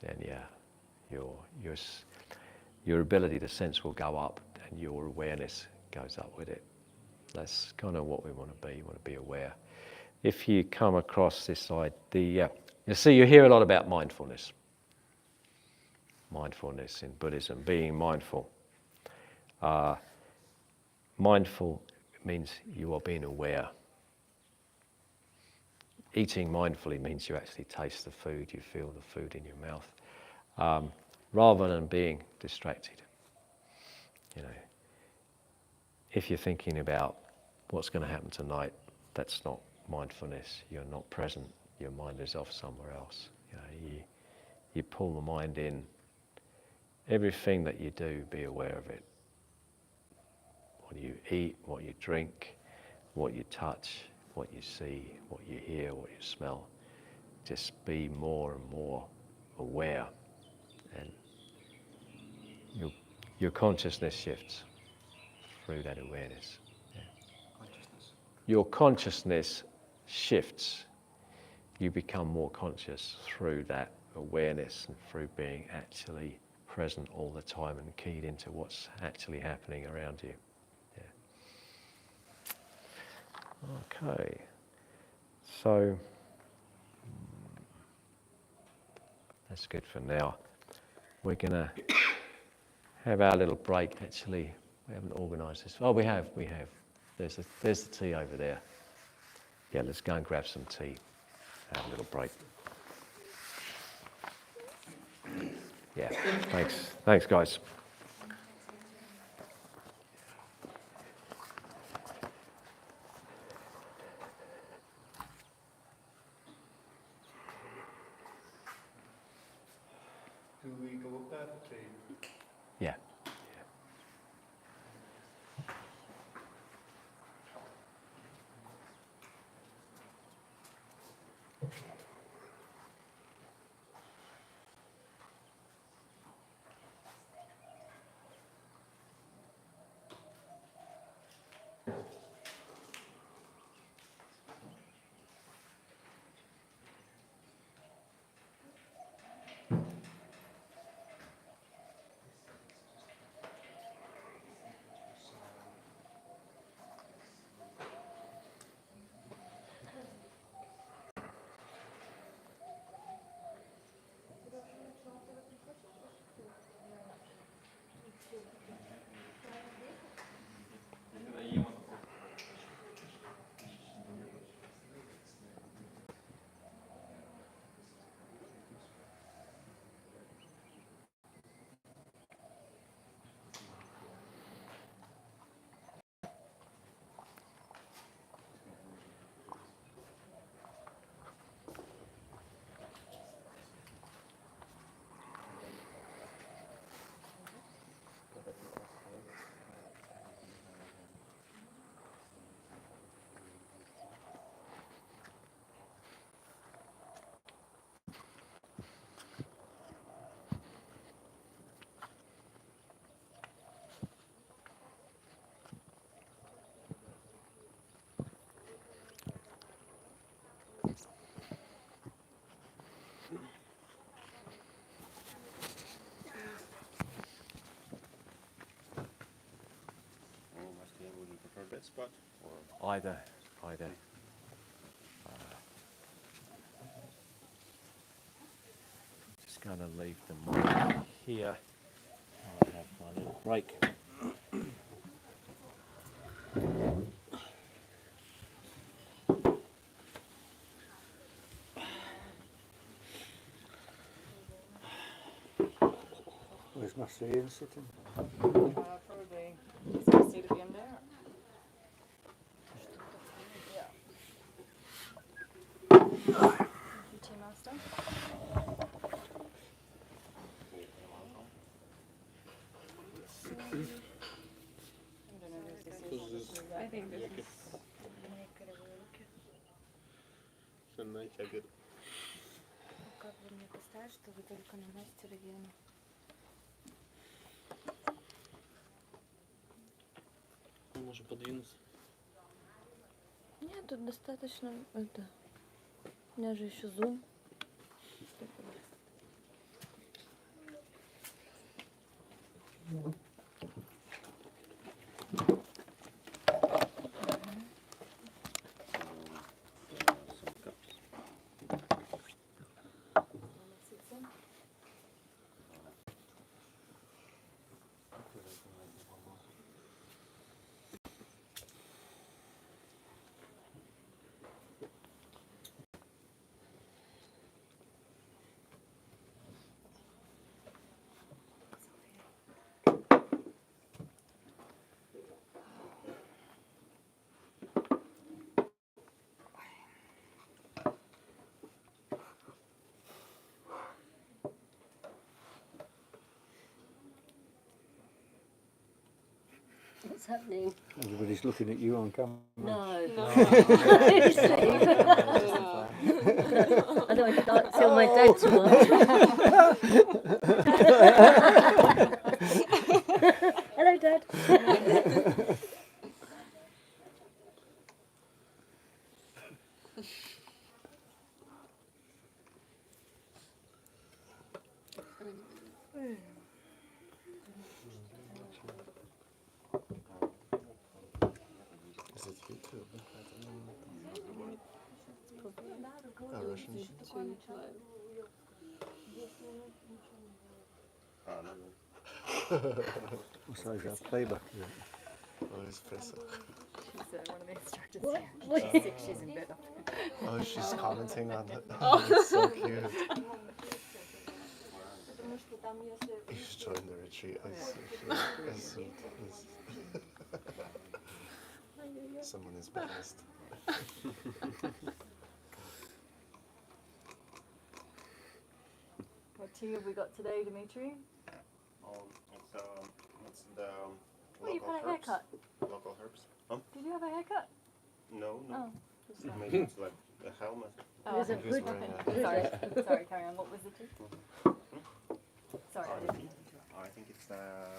then yeah, your ability to sense will go up and your awareness goes up with it. That's kind of what we want to be. You want to be aware. If you come across this side, you see, you hear a lot about mindfulness. Mindfulness in Buddhism, being mindful. Mindful means you are being aware. Eating mindfully means you actually taste the food, you feel the food in your mouth, rather than being distracted. You know, if you're thinking about what's going to happen tonight, that's not mindfulness. You're not present. Your mind is off somewhere else. You know, you pull the mind in. Everything that you do, be aware of it. What you eat, what you drink, what you touch, what you see, what you hear, what you smell. Just be more and more aware, and your consciousness shifts through that awareness. Yeah. Consciousness. Your consciousness shifts. You become more conscious through that awareness and through being actually present all the time and keyed into what's actually happening around you. Yeah. Okay. So that's good for now. We're going to have our little break. Actually, we haven't organised this. Oh, we have. There's the tea over there. Yeah, let's go and grab some tea. Have a little break. Yeah, thanks guys. Do we go up there for tea? Yeah. Would you prefer that spot or Either. Just going to leave the mic here. I'll have my little break. Where's Master Ian sitting? Probably is there a seat at the end there? Yeah. натягивает. Как вы мне поставите, что вы только на мастере Вену? Можно подвинуться. Нет, тут достаточно это. У меня же еще зум. What's happening? Everybody's looking at you on camera. No. No. I don't want to tell my dad to watch. Hello, Dad. Is it YouTube? Russian. So is that playback? Oh, it's press. She's one of the instructors What? here. What? She's sick, she's in bed. Oh, she's commenting on it. Oh, it's so cute. He's joined the retreat. Someone is biased. What tea have we got today, Dimitri? It's the Oh, you've had a haircut. local herbs. Huh? Did you have a haircut? No, Oh. Maybe it's like a helmet. Oh, There's a He's good. wearing a- sorry. Sorry, carry on. What was the tea? Sorry, I didn't. I think it's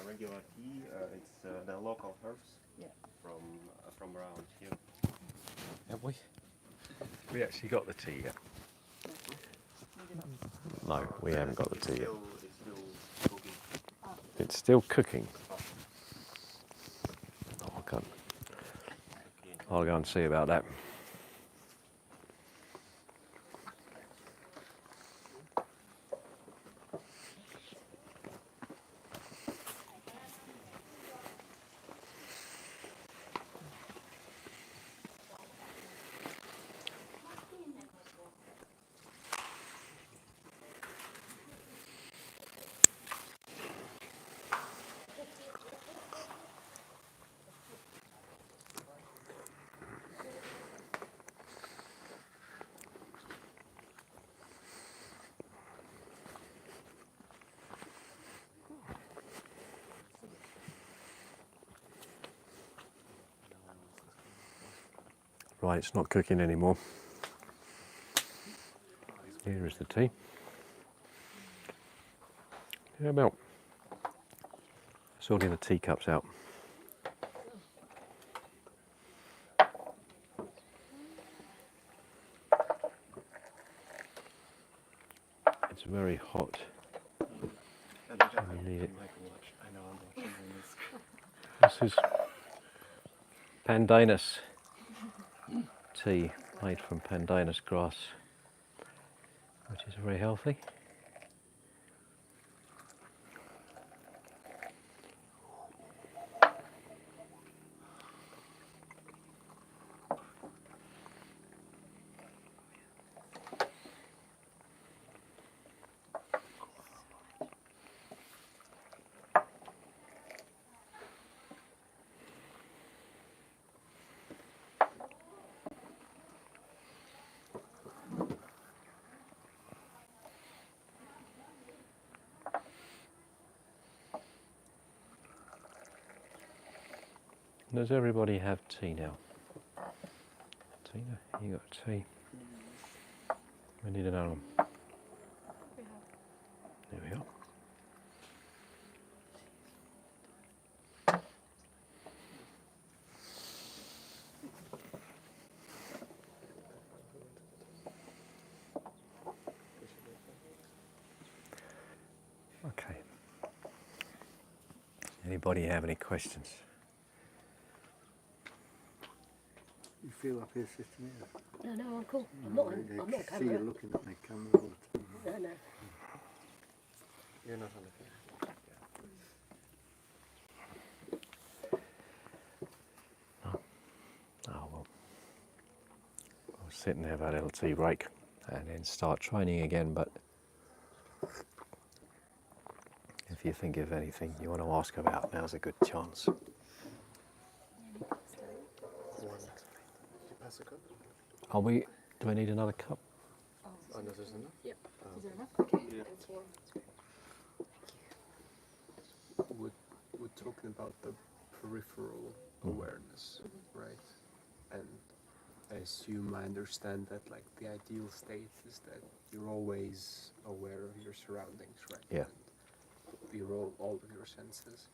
regular tea. It's the local herbs. Yeah. From around here. Have we? We actually got the tea yet? No, we haven't got the tea yet. It's still cooking. It's still cooking. Oh, I can't. I'll go and see about that. Right, it's not cooking anymore. Here is the tea. How about sorting the teacups out? It's very hot. We need it. This is pandanus tea made from pandanus grass, which is very healthy. Does everybody have tea now? Tina, you got tea? We need another one. There we are. Okay. Anybody have any questions? You feel up here sitting here? No, no, I'm cool. I'm not I on see camera. you looking at my camera all the time. No, no. You're not on the camera. Oh well. I'll sit and have a little tea break and then start training again, but if you think of anything you want to ask about, now's a good chance. Pass a cup? Are we, do we need another cup? Oh, no, there's enough? Yep. Is there enough? Yeah. That's warm. We're talking about the peripheral awareness, right? And I assume I understand that like the ideal state is that you're always aware of your surroundings, right? Yeah. And you're all of your senses.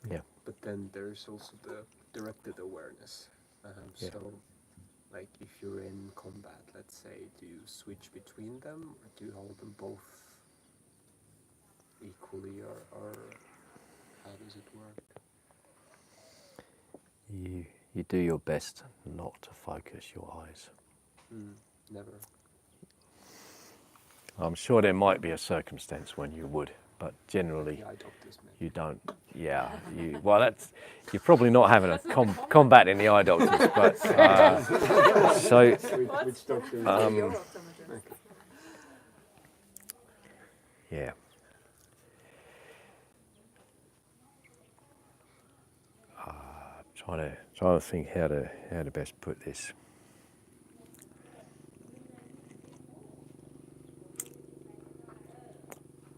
Yeah. But then there's also the directed awareness. Yeah. So, like if you're in combat, let's say, do you switch between them, or do you hold them both equally, or how does it work? You do your best not to focus your eyes. Never. I'm sure there might be a circumstance when you would, but generally The eye doctors, maybe. you don't. Yeah, well, that's, you're probably not having a combat in the eye doctors, but so Which doctor? yeah. Trying to think how to best put this.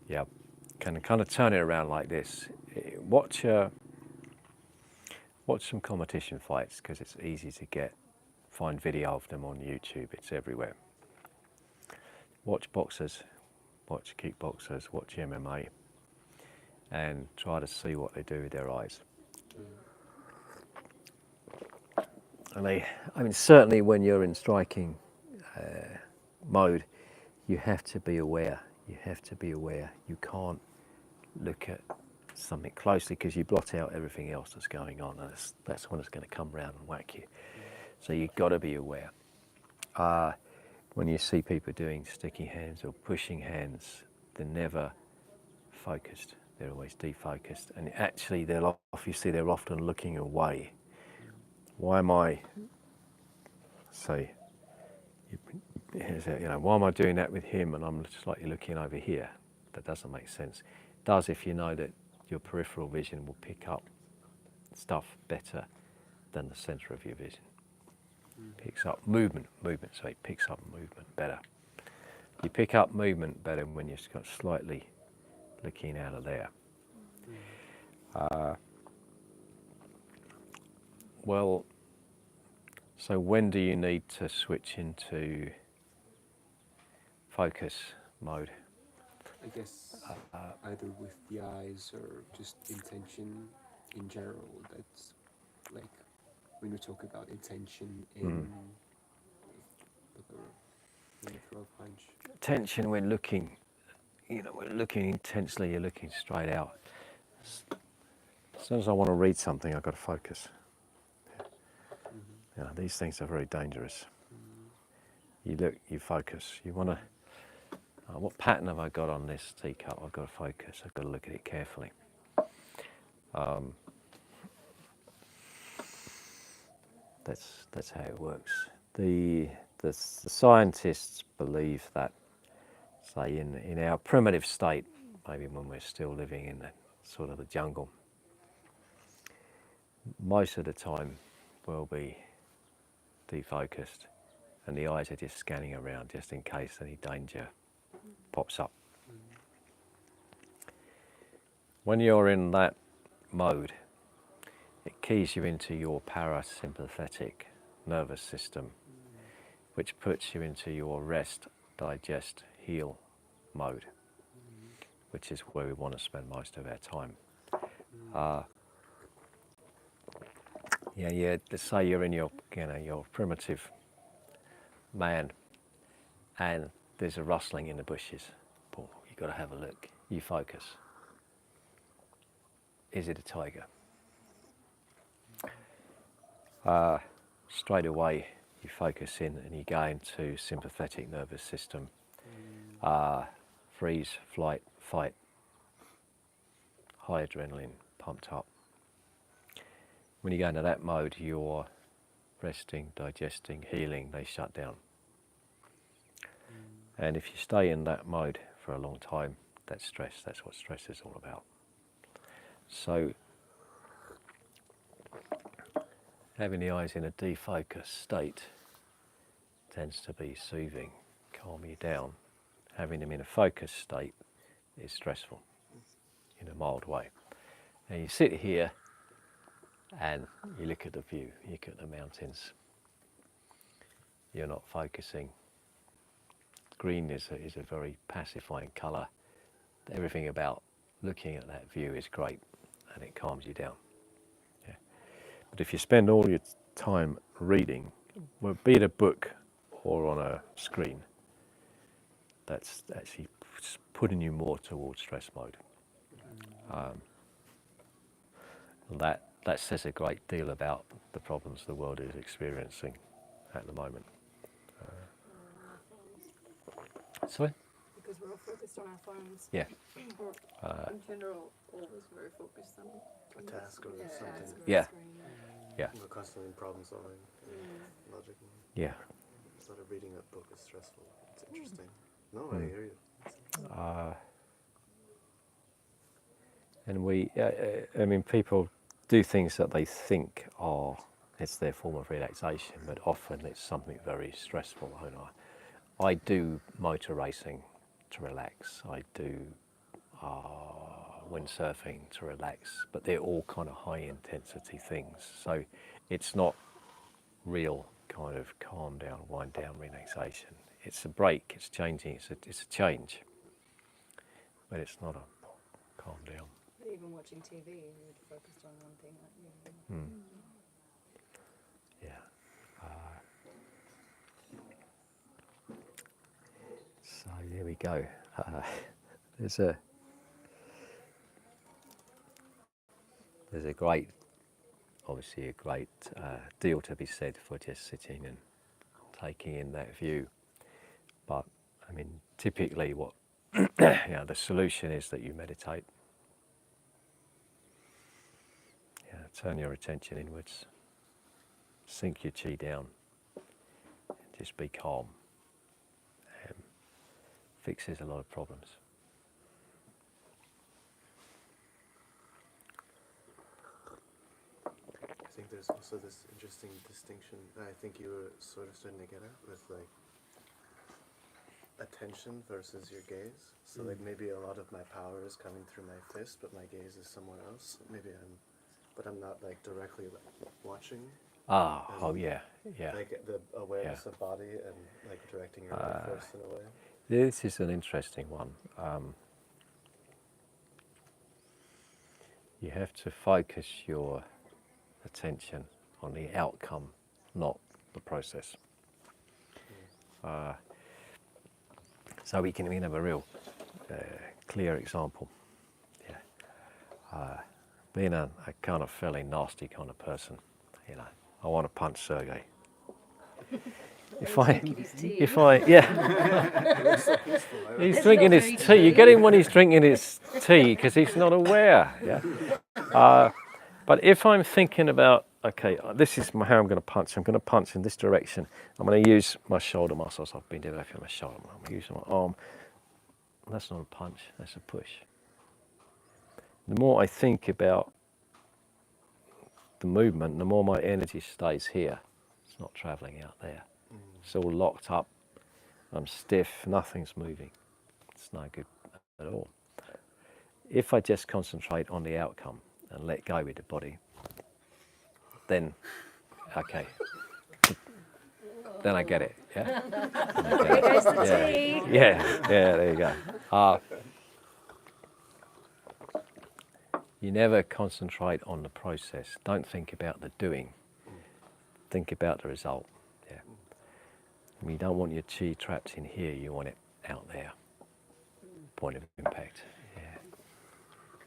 Yeah, can kind of turn it around like this. Watch some competition fights, because it's easy to find video of them on YouTube. It's everywhere. Watch boxers, watch kickboxers, watch MMA, and try to see what they do with their eyes. And I mean, certainly when you're in striking mode, you have to be aware. You have to be aware. You can't look at something closely, because you blot out everything else that's going on, and that's when it's going to come round and whack you. So you've got to be aware. When you see people doing sticky hands or pushing hands, they're never focused. They're always defocused, and actually they're often looking away. Why am I? Say, why am I doing that with him and I'm slightly looking over here? That doesn't make sense. It does if you know that your peripheral vision will pick up stuff better than the center of your vision. Picks up movement, so it picks up movement better. You pick up movement better when you're slightly looking out of there. Well, so when do you need to switch into focus mode? I guess either with the eyes or just intention in general. That's like when you talk about intention in the throat punch. Attention when looking, when looking intensely, you're looking straight out. As soon as I want to read something, I've got to focus. These things are very dangerous. You look, you focus. You want to, what pattern have I got on this teacup? I've got to focus. I've got to look at it carefully. That's how it works. The scientists believe that, say, in our primitive state, maybe when we're still living in the sort of the jungle, most of the time we'll be defocused and the eyes are just scanning around just in case any danger pops up. When you're in that mode, it keys you into your parasympathetic nervous system, which puts you into your rest digest, heal mode, which is where we want to spend most of our time. Let's say you're in your primitive man, and there's a rustling in the bushes. Boom, you've got to have a look. You focus. Is it a tiger? Straight away, you focus in and you go into sympathetic nervous system. Freeze, flight, fight. High adrenaline pumped up. When you go into that mode, your resting, digesting, healing, they shut down. And if you stay in that mode for a long time, that's stress. That's what stress is all about. So, having the eyes in a defocused state tends to be soothing, calm you down. Having them in a focused state is stressful in a mild way. And you sit here and you look at the view, you look at the mountains. You're not focusing. Green is a very pacifying colour. Everything about looking at that view is great and it calms you down. Yeah. But if you spend all your time reading, well, be it a book or on a screen, that's actually putting you more towards stress mode. That says a great deal about the problems the world is experiencing at the moment. Sorry? Because we're all focused on our phones. Yeah. Or in general, always very focused on A task or something. Yeah. Yeah. We're constantly problem solving, logic. Yeah. Instead of reading a book is stressful. It's interesting. No, I hear you. And people do things that they think it's their form of relaxation, but often it's something very stressful. I do motor racing to relax. I do windsurfing to relax, but they're all kind of high intensity things. So it's not real kind of calm down, wind down relaxation. It's a break, it's changing, it's a change, but it's not a calm down. even watching TV, you're focused on one thing, aren't you? Yeah. So there we go. There's a great, obviously a great deal to be said for just sitting and taking in that view. But I mean, typically what the solution is that you meditate. Turn your attention inwards, sink your chi down, and just be calm. Fixes a lot of problems. I think there's also this interesting distinction that I think you were sort of starting to get at with like attention versus your gaze. So like maybe a lot of my power is coming through my fist, but my gaze is somewhere else. But I'm not like directly watching. Yeah. Like the awareness of body and like directing your life force in a way. This is an interesting one. You have to focus your attention on the outcome, not the process. So we can have a real clear example. Being a kind of fairly nasty kind of person, I want to punch Sergey. If I, he's drinking his tea. You get him when he's drinking his tea because he's not aware. But if I'm thinking about, okay, this is how I'm going to punch. I'm going to punch in this direction. I'm going to use my shoulder muscles. I've been developing my shoulder. I'm going to use my arm. That's not a punch. That's a push. The more I think about the movement, the more my energy stays here. It's not traveling out there. It's all locked up. I'm stiff. Nothing's moving. It's no good at all. If I just concentrate on the outcome and let go with the body, then, okay. then I get it. Yeah. There goes the tea. Yeah. There you go. You never concentrate on the process. Don't think about the doing. Think about the result. Yeah. You don't want your chi trapped in here. You want it out there. Point of impact. Yeah.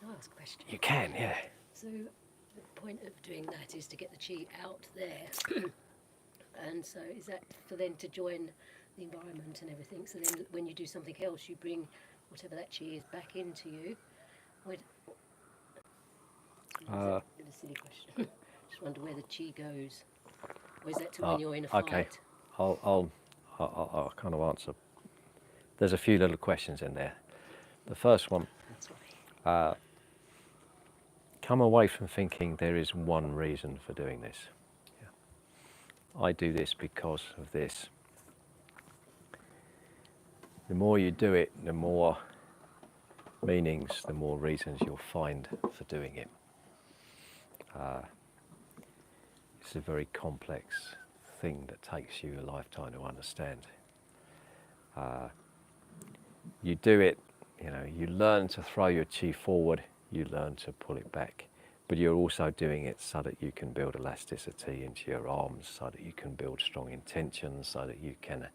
Can I ask a question? You can. Yeah. So the point of doing that is to get the chi out there. And so is that for then to join the environment and everything? So then when you do something else, you bring whatever that chi is back into you. A silly question. Just wonder where the chi goes. Or is that to when you're in a fight? Okay. I'll kind of answer. There's a few little questions in there. The first one. Sorry. Come away from thinking there is one reason for doing this. Yeah. I do this because of this. The more you do it, the more meanings, the more reasons you'll find for doing it. It's a very complex thing that takes you a lifetime to understand. You do it, you learn to throw your chi forward, you learn to pull it back, but you're also doing it so that you can build elasticity into your arms, so that you can build strong intentions, so that you can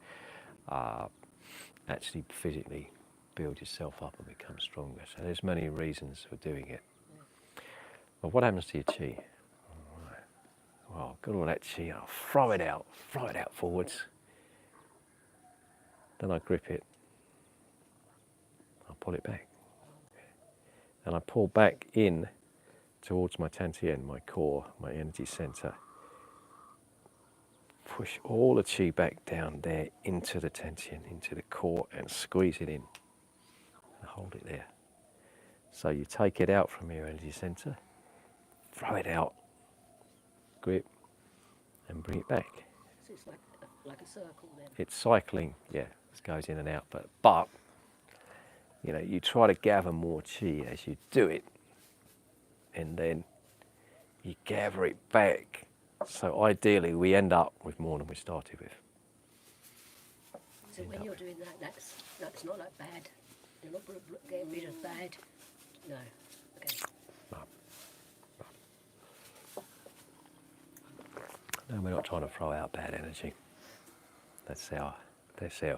actually physically build yourself up and become stronger. So there's many reasons for doing it. But what happens to your chi? Well, I've got all that chi, I'll throw it out forwards. Then I grip it, I'll pull it back. And I pull back in towards my Tantien, my core, my energy center. Push all the chi back down there into the Tantien, into the core, and squeeze it in. And hold it there. So you take it out from your energy center, throw it out, grip, and bring it back. So it's like a circle then? It's cycling, yeah, it goes in and out. But you try to gather more chi as you do it, and then you gather it back. So ideally, we end up with more than we started with. So when you're doing that, that's not like bad. You're not getting rid of bad. No. Okay. No, we're not trying to throw out bad energy. That's our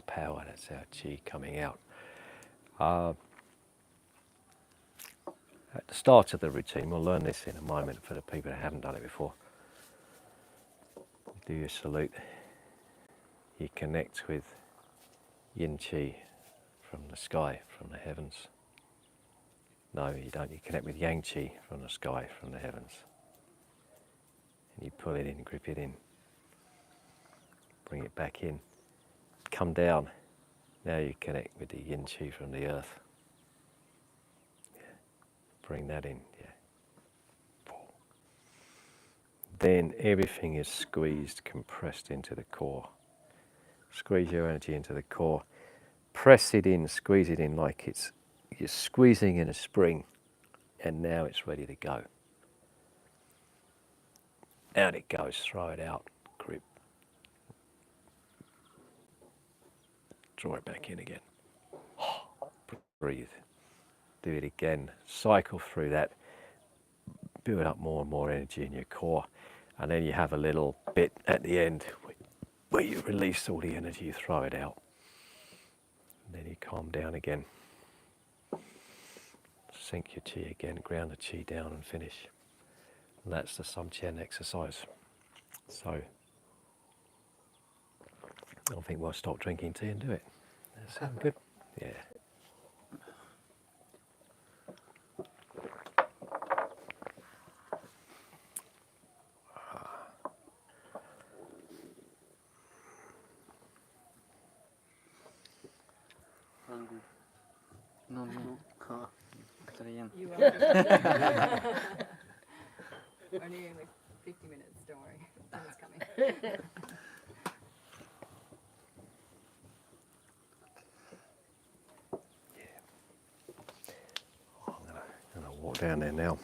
power. That's our chi coming out. At the start of the routine, we'll learn this in a moment for the people that haven't done it before. You do your salute. You connect with yin chi from the sky, from the heavens. No, you don't. You connect with yang chi from the sky, from the heavens. And you pull it in, grip it in. Bring it back in. Come down. Now you connect with the yin chi from the earth. Yeah. Bring that in. Yeah. Then everything is squeezed, compressed into the core. Squeeze your energy into the core. Press it in, squeeze it in like you're squeezing in a spring, and now it's ready to go. Out it goes, throw it out, grip. Draw it back in again. Breathe. Do it again. Cycle through that. Build up more and more energy in your core. And then you have a little bit at the end where you release all the energy, you throw it out. And then you calm down again. Sink your chi again, ground the chi down and finish. And that's the Samchen exercise. So I think we'll stop drinking tea and do it. That sound good? Yeah. Hungry. No. Vegetarian. You are. Only like 50 minutes, don't worry. Dinner's coming. I'm gonna walk down there now.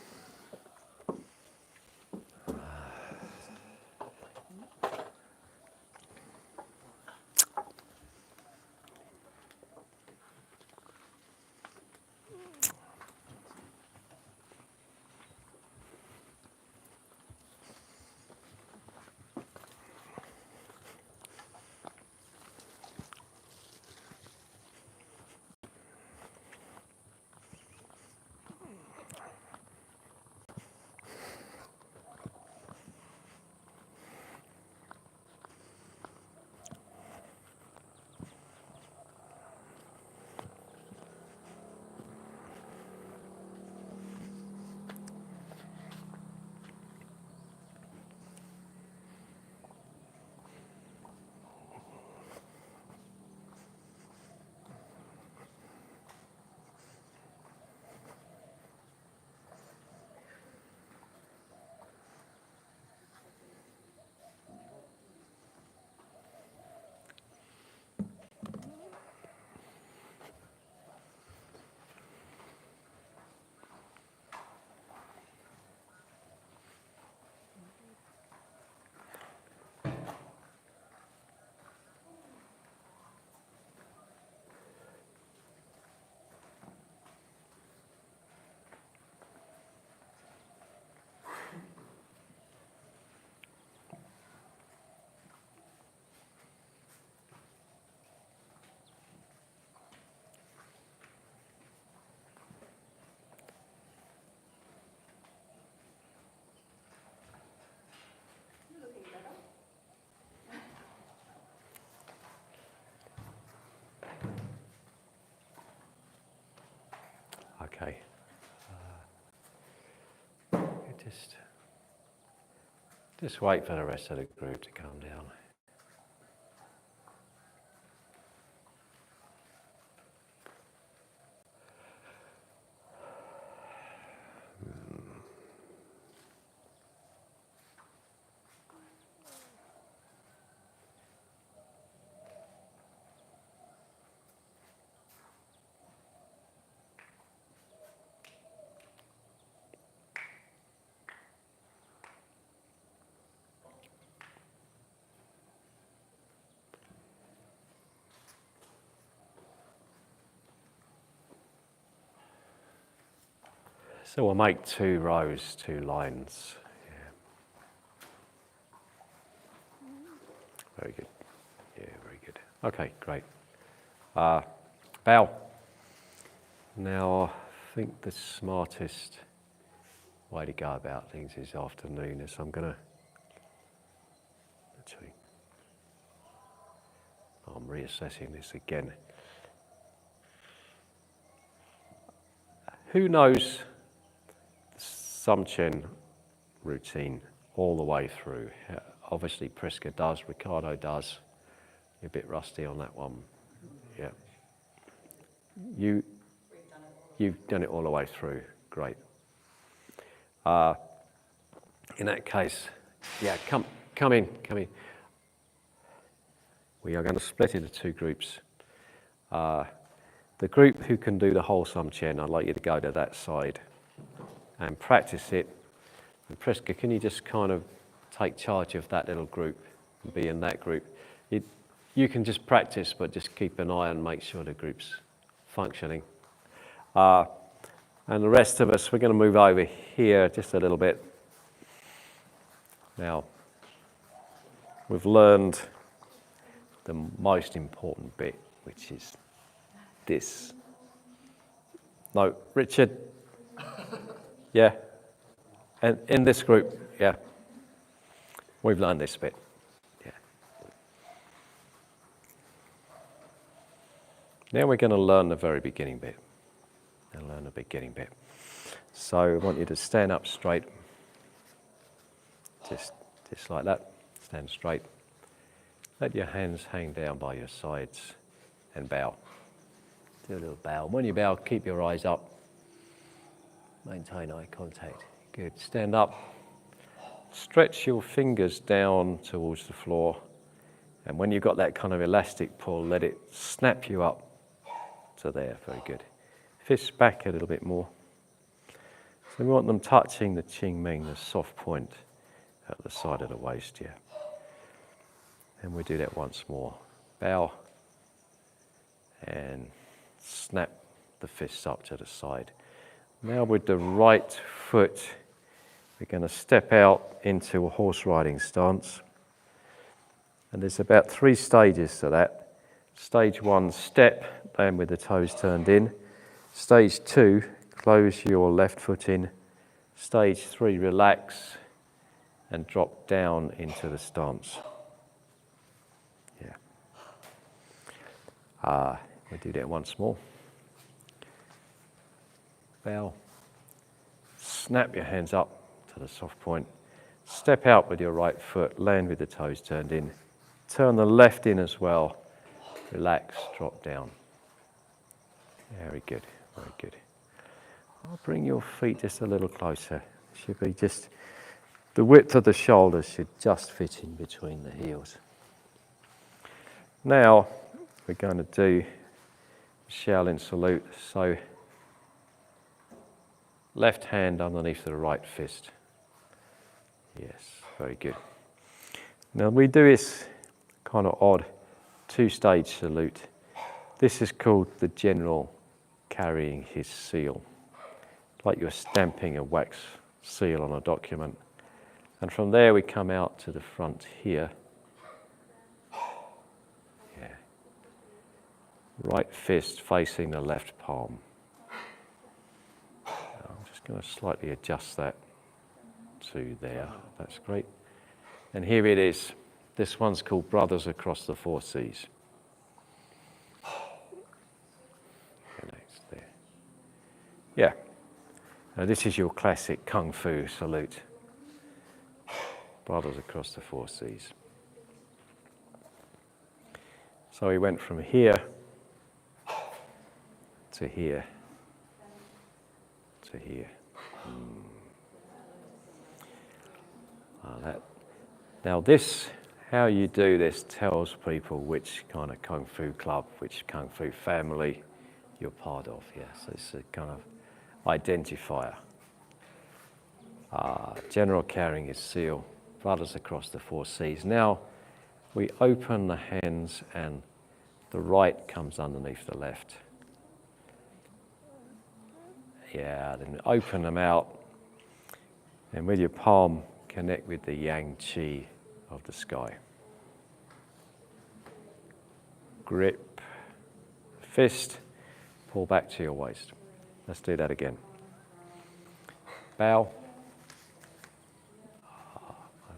Okay. Just wait for the rest of the group to calm down. So we'll make 2 rows, 2 lines. Yeah. Very good. Yeah, very good. Okay, great. Bow. Now, I think the smartest way to go about things this afternoon is I'm reassessing this again. Who knows the Samchen routine all the way through? Obviously Prisca does, Ricardo does. You're a bit rusty on that one. Yeah. You've done it all the way through. Great. In that case, yeah, come in. We are going to split into 2 groups. The group who can do the whole Samchen, I'd like you to go to that side and practice it. And Prisca, can you just kind of take charge of that little group and be in that group? You can just practice, but just keep an eye and make sure the group's functioning. And the rest of us, we're going to move over here just a little bit. Now, we've learned the most important bit, which is this. No, Richard. Yeah. And in this group, yeah. We've learned this bit. Yeah. Now we're going to learn the very beginning bit. So I want you to stand up straight. Just like that. Stand straight. Let your hands hang down by your sides and bow. Do a little bow. When you bow, keep your eyes up. Maintain eye contact. Good. Stand up. Stretch your fingers down towards the floor. And when you've got that kind of elastic pull, let it snap you up to there. Very good. Fists back a little bit more. So we want them touching the Qing Ming, the soft point at the side of the waist, yeah. And we do that once more. Bow and snap the fists up to the side. Now with the right foot, we're going to step out into a horse riding stance. And there's about 3 stages to that. Stage 1, step, land with the toes turned in. Stage 2, close your left foot in. Stage 3, relax and drop down into the stance. Yeah. We do that once more. Bow. Snap your hands up to the soft point. Step out with your right foot, land with the toes turned in. Turn the left in as well. Relax, drop down. Very good, very good. I'll bring your feet just a little closer. Should be just, the width of the shoulders should just fit in between the heels. Now, we're going to do Shaolin salute. So, left hand underneath the right fist. Yes, very good. Now we do this kind of odd 2-stage salute. This is called the general carrying his seal. Like you're stamping a wax seal on a document. And from there we come out to the front here. Yeah. Right fist facing the left palm. I'm just going to slightly adjust that to there. That's great. And here it is. This one's called Brothers Across the 4 Seas. Relax there. Yeah. Now this is your classic Kung Fu salute. Brothers across the 4 seas. So he went from here to here to here. Now this, how you do this tells people which kind of Kung Fu club, which Kung Fu family you're part of. Yeah, so it's a kind of identifier. General carrying his seal, brothers across the 4 seas. Now we open the hands and the right comes underneath the left. Yeah, then open them out and with your palm connect with the yang chi of the sky. Grip, fist, pull back to your waist. Let's do that again. Bow.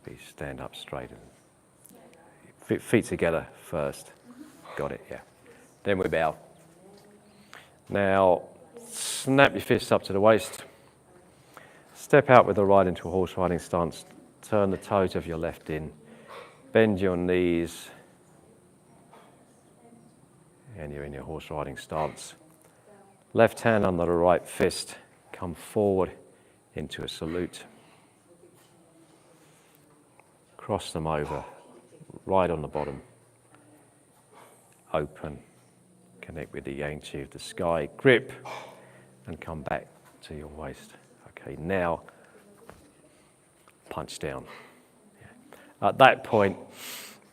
Maybe stand up straight and feet together first. Got it, yeah. Then we bow. Now, snap your fists up to the waist. Step out with the right into a horse riding stance. Turn the toes of your left in. Bend your knees. And you're in your horse riding stance. Left hand under the right fist. Come forward into a salute. Cross them over. Right on the bottom. Open. Connect with the yang chi of the sky. Grip. And come back to your waist. Okay, now punch down. Yeah. At that point,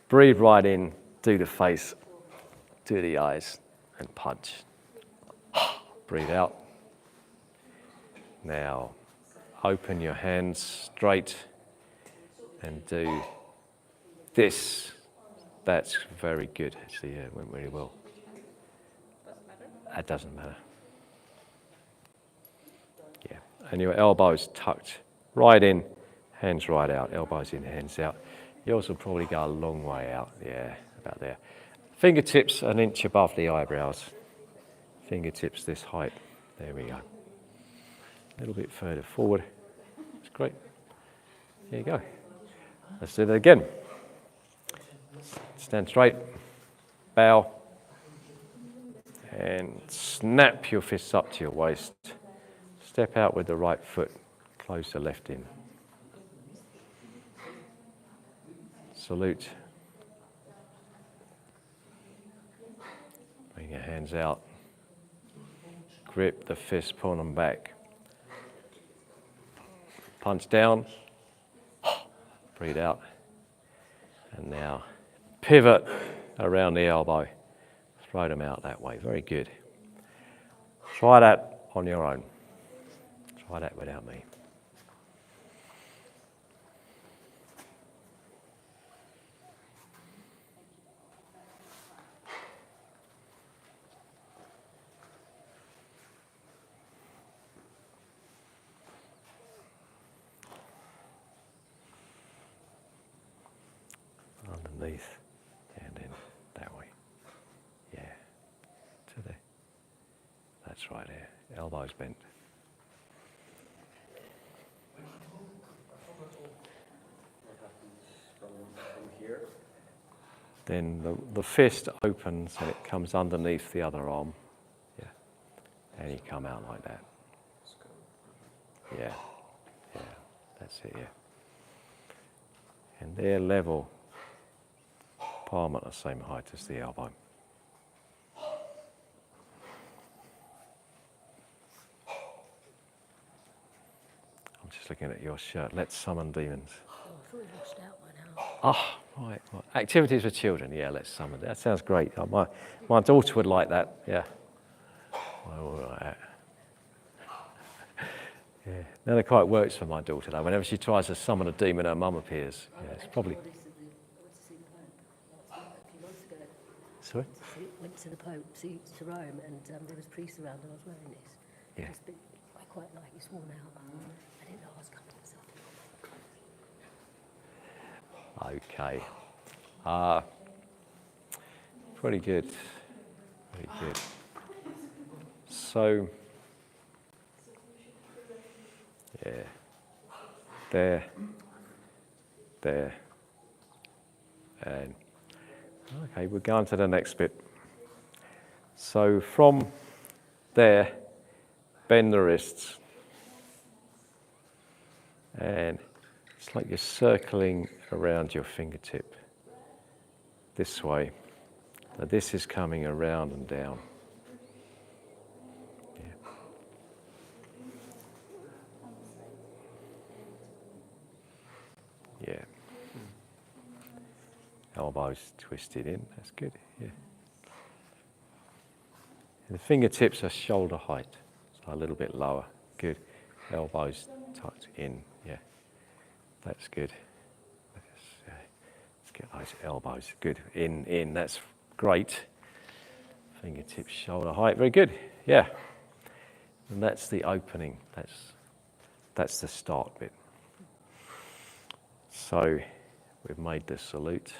breathe right in, do the face, do the eyes, and punch. Breathe out. Now, open your hands straight and do this. That's very good, actually, yeah, it went really well. Doesn't matter? That doesn't matter. Yeah, and your elbows tucked right in, hands right out, elbows in, hands out. Yours will probably go a long way out, yeah, about there. Fingertips an inch above the eyebrows. Fingertips this height. There we go. A little bit further forward. That's great. There you go. Let's do that again. Stand straight, bow, and snap your fists up to your waist. Step out with the right foot, close the left in. Salute. Bring your hands out. Grip the fists, pull them back. Punch down. Breathe out. And now pivot around the elbow. Throw them out that way. Very good. Try that on your own. Try that without me. Underneath and then that way. Yeah. To the. That's right there. Elbows bent. Then the fist opens and it comes underneath the other arm. Yeah. And you come out like that. Yeah. Yeah. That's it, yeah. And they're level, palm at the same height as the elbow. I'm just looking at your shirt. Let's summon demons. Oh, I thought we lost out by now. Ah, right. Activities for children. Yeah, let's summon. That sounds great. My daughter would like that. Yeah. I would like that. Yeah. Never quite works for my daughter though. Whenever she tries to summon a demon, her mum appears. Yeah, it's probably. I went to see the Pope a few months ago. Sorry. Went to the Pope, to Rome, and there was priests around, and I was wearing this. Yeah. I quite like it's worn out. I didn't know I was coming myself. Okay. Pretty good. Pretty good. So, Yeah. There. There. And okay, we're going to the next bit. So from there, bend the wrists. And it's like you're circling around your fingertip this way. Now this is coming around and down. Yeah. Yeah. Elbows twisted in, that's good, yeah. And the fingertips are shoulder height, so a little bit lower, good. Elbows tucked in, yeah, that's good. Let's get those elbows, good, in, that's great. Fingertips shoulder height, very good, yeah. And that's the opening, that's the start bit. So we've made the salute.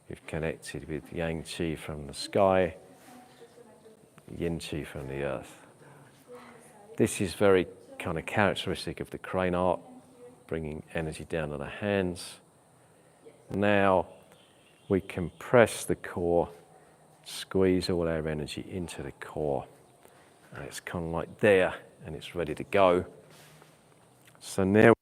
We've connected with Yang Qi from the sky, Yin Qi from the earth. This is very kind of characteristic of the crane art, bringing energy down to the hands. Now we compress the core, squeeze all our energy into the core. And it's kind of like there, and it's ready to go. So now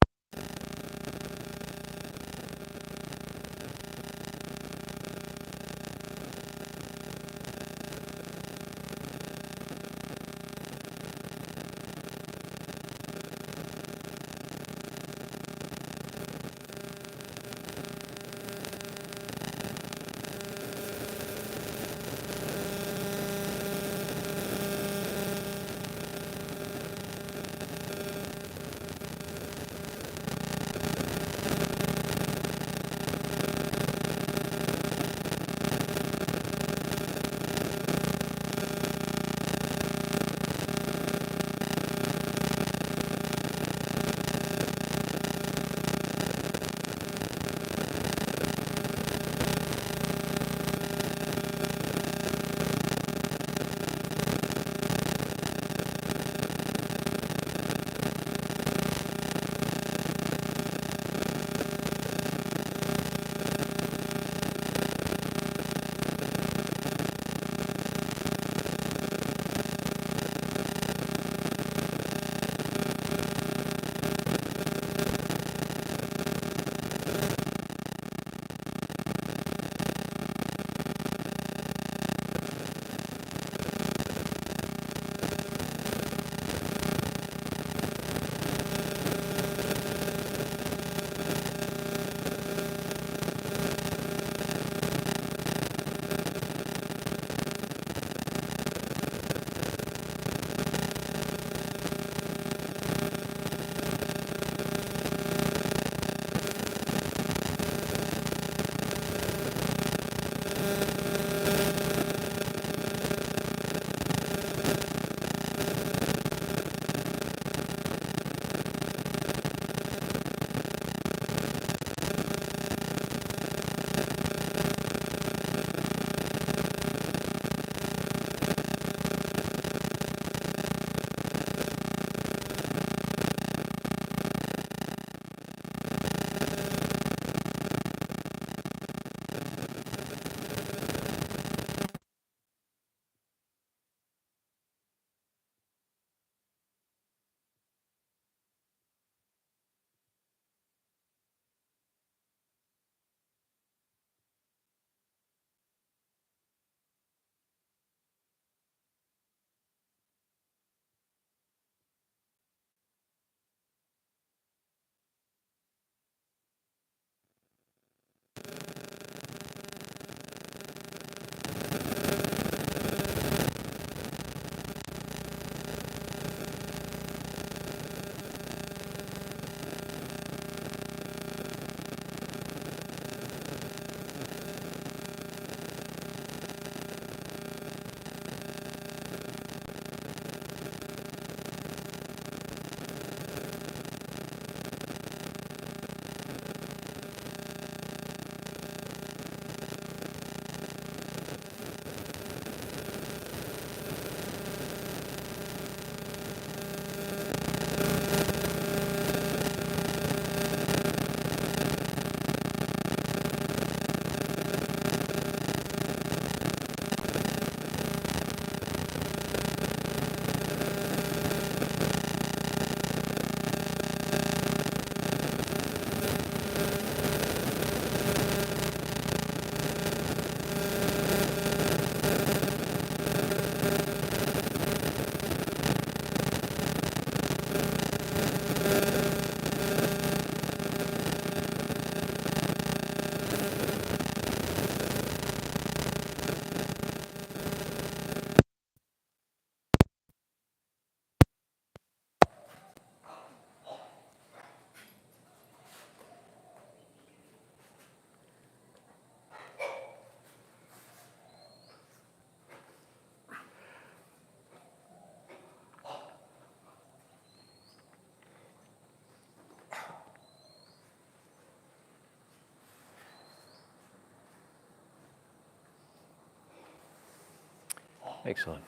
Excellent.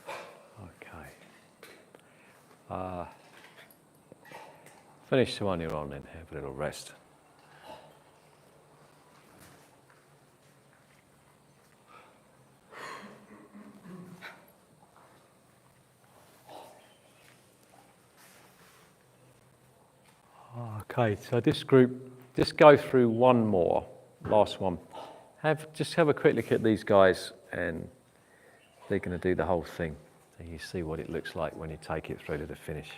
Okay. Finish the one you're on and have a little rest. Okay, so this group, just go through one more, last one. Just have a quick look at these guys, and they're going to do the whole thing. So you see what it looks like when you take it through to the finish.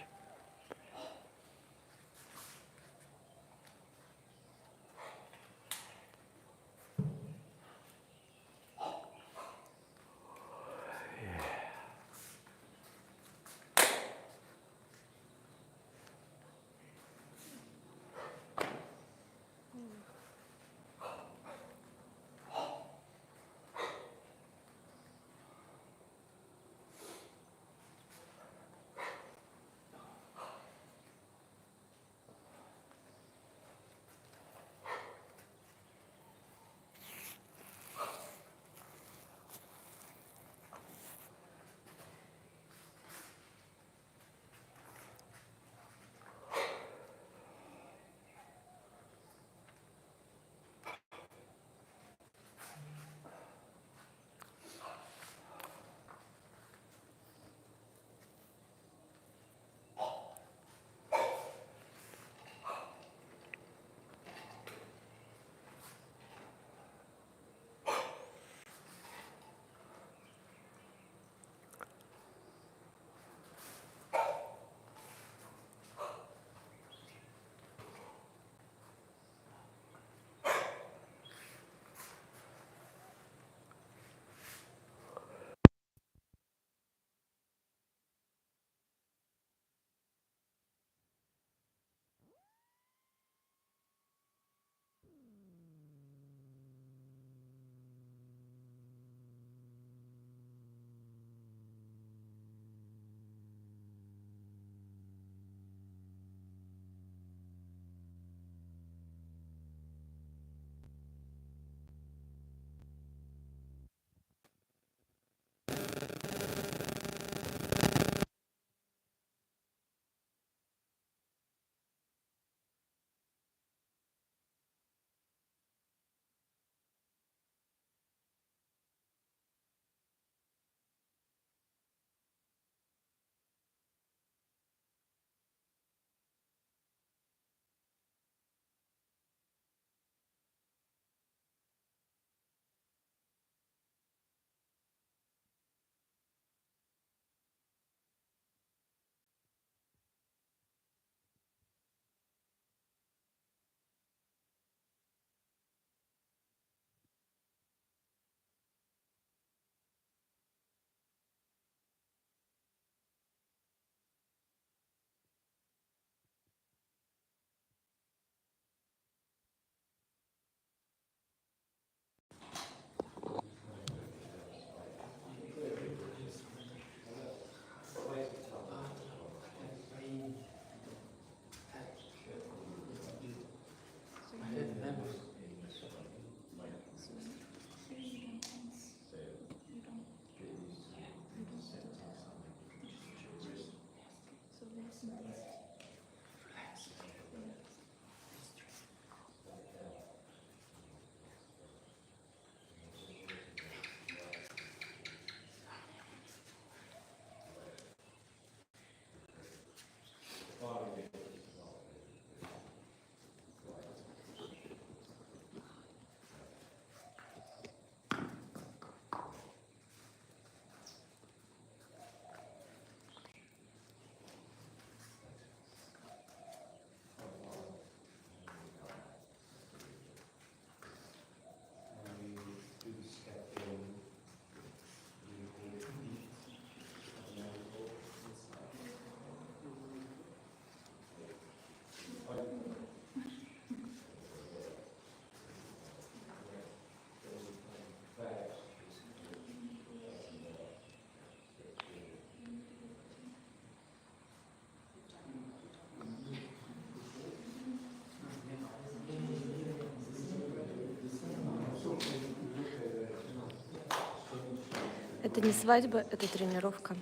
Это не свадьба, это тренировка.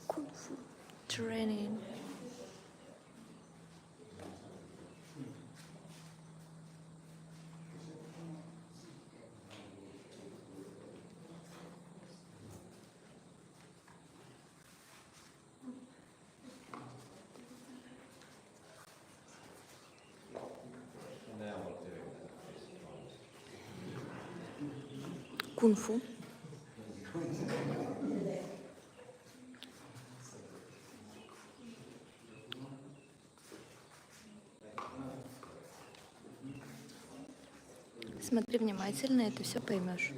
Кунг-фу training. Кунг-фу. Смотри внимательно, и ты все поймешь.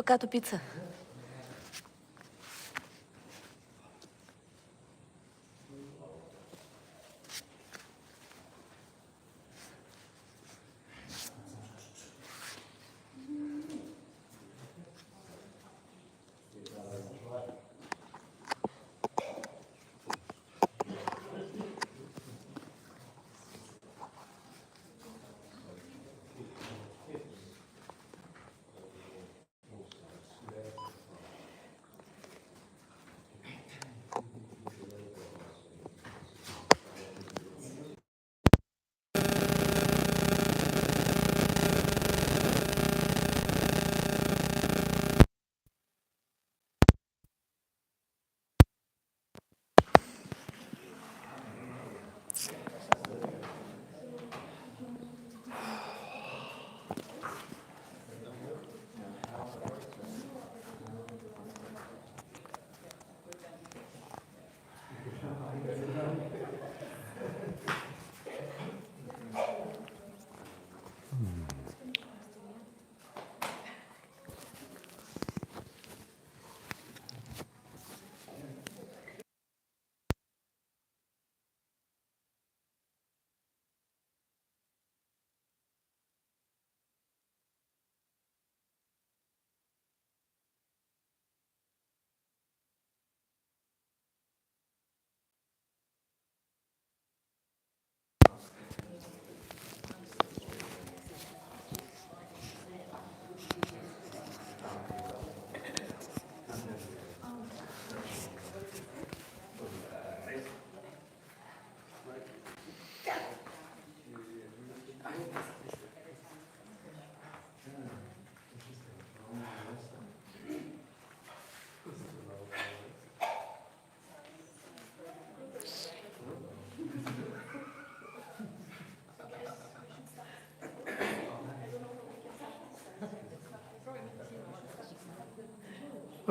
Пока, тупица.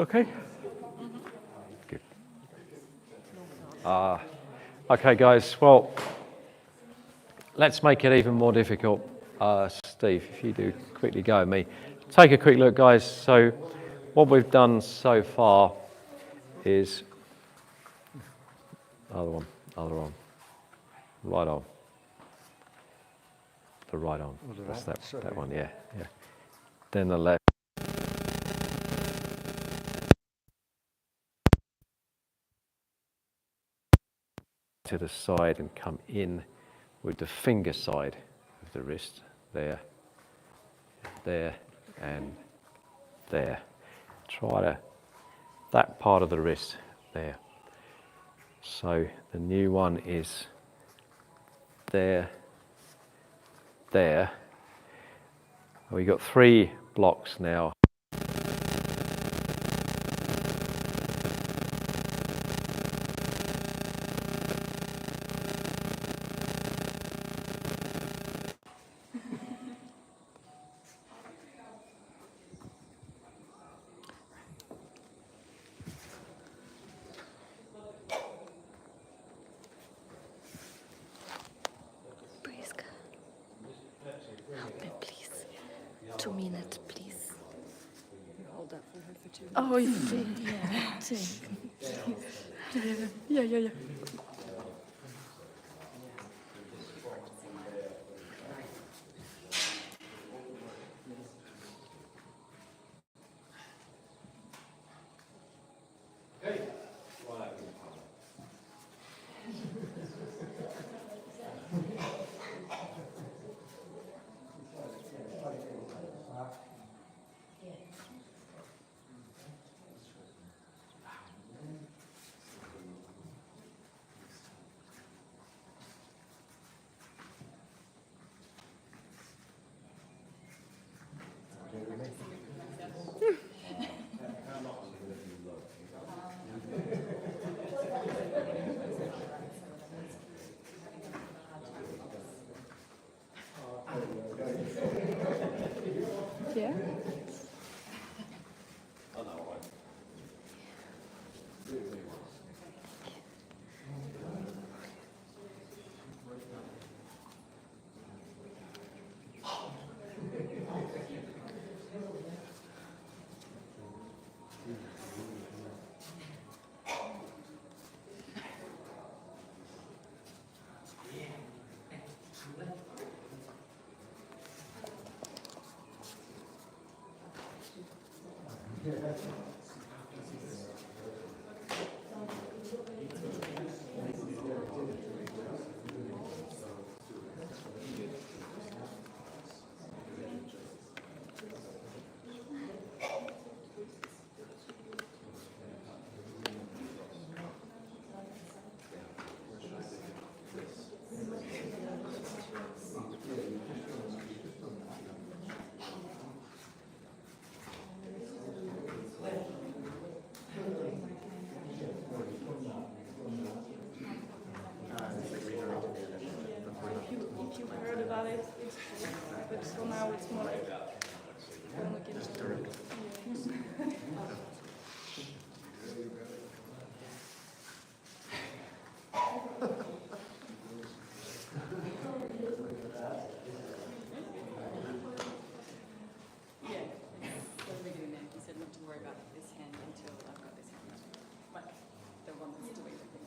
Okay. Good. Okay, guys. Well, let's make it even more difficult. Steve, if you do quickly go at me. Take a quick look, guys. So what we've done so far is other arm, right arm, the right arm. Oh, the That's right, that sorry. one, yeah. Then the left. To the side and come in with the finger side of the wrist. There, and there. Try that part of the wrist there. So the new one is there. We've got 3 blocks now. Priska, help me, please. 2 minutes, please. Hold that for her for 2 minutes. Oh, yeah, take. Yeah. Yeah? If you heard about it, it's true. But so now it's more like don't look into it. Yeah. From the beginning, he said not to worry about this hand until I've got this hand. Like the one that's doing the thing.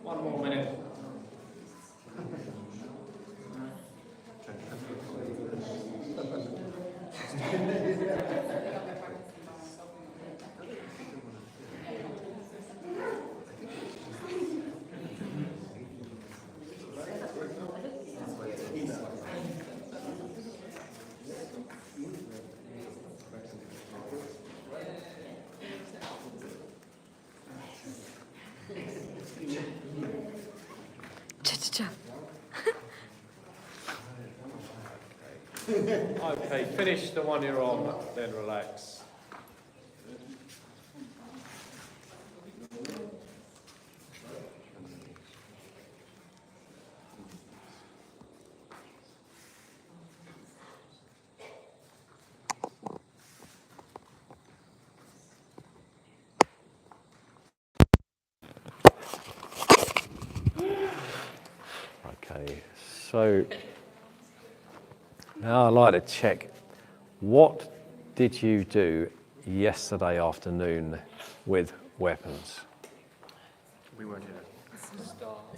One more minute. Cha-cha-cha. Okay, finish the one you're on, then relax. So now I'd like to check, what did you do yesterday afternoon with weapons? We weren't here. Stop.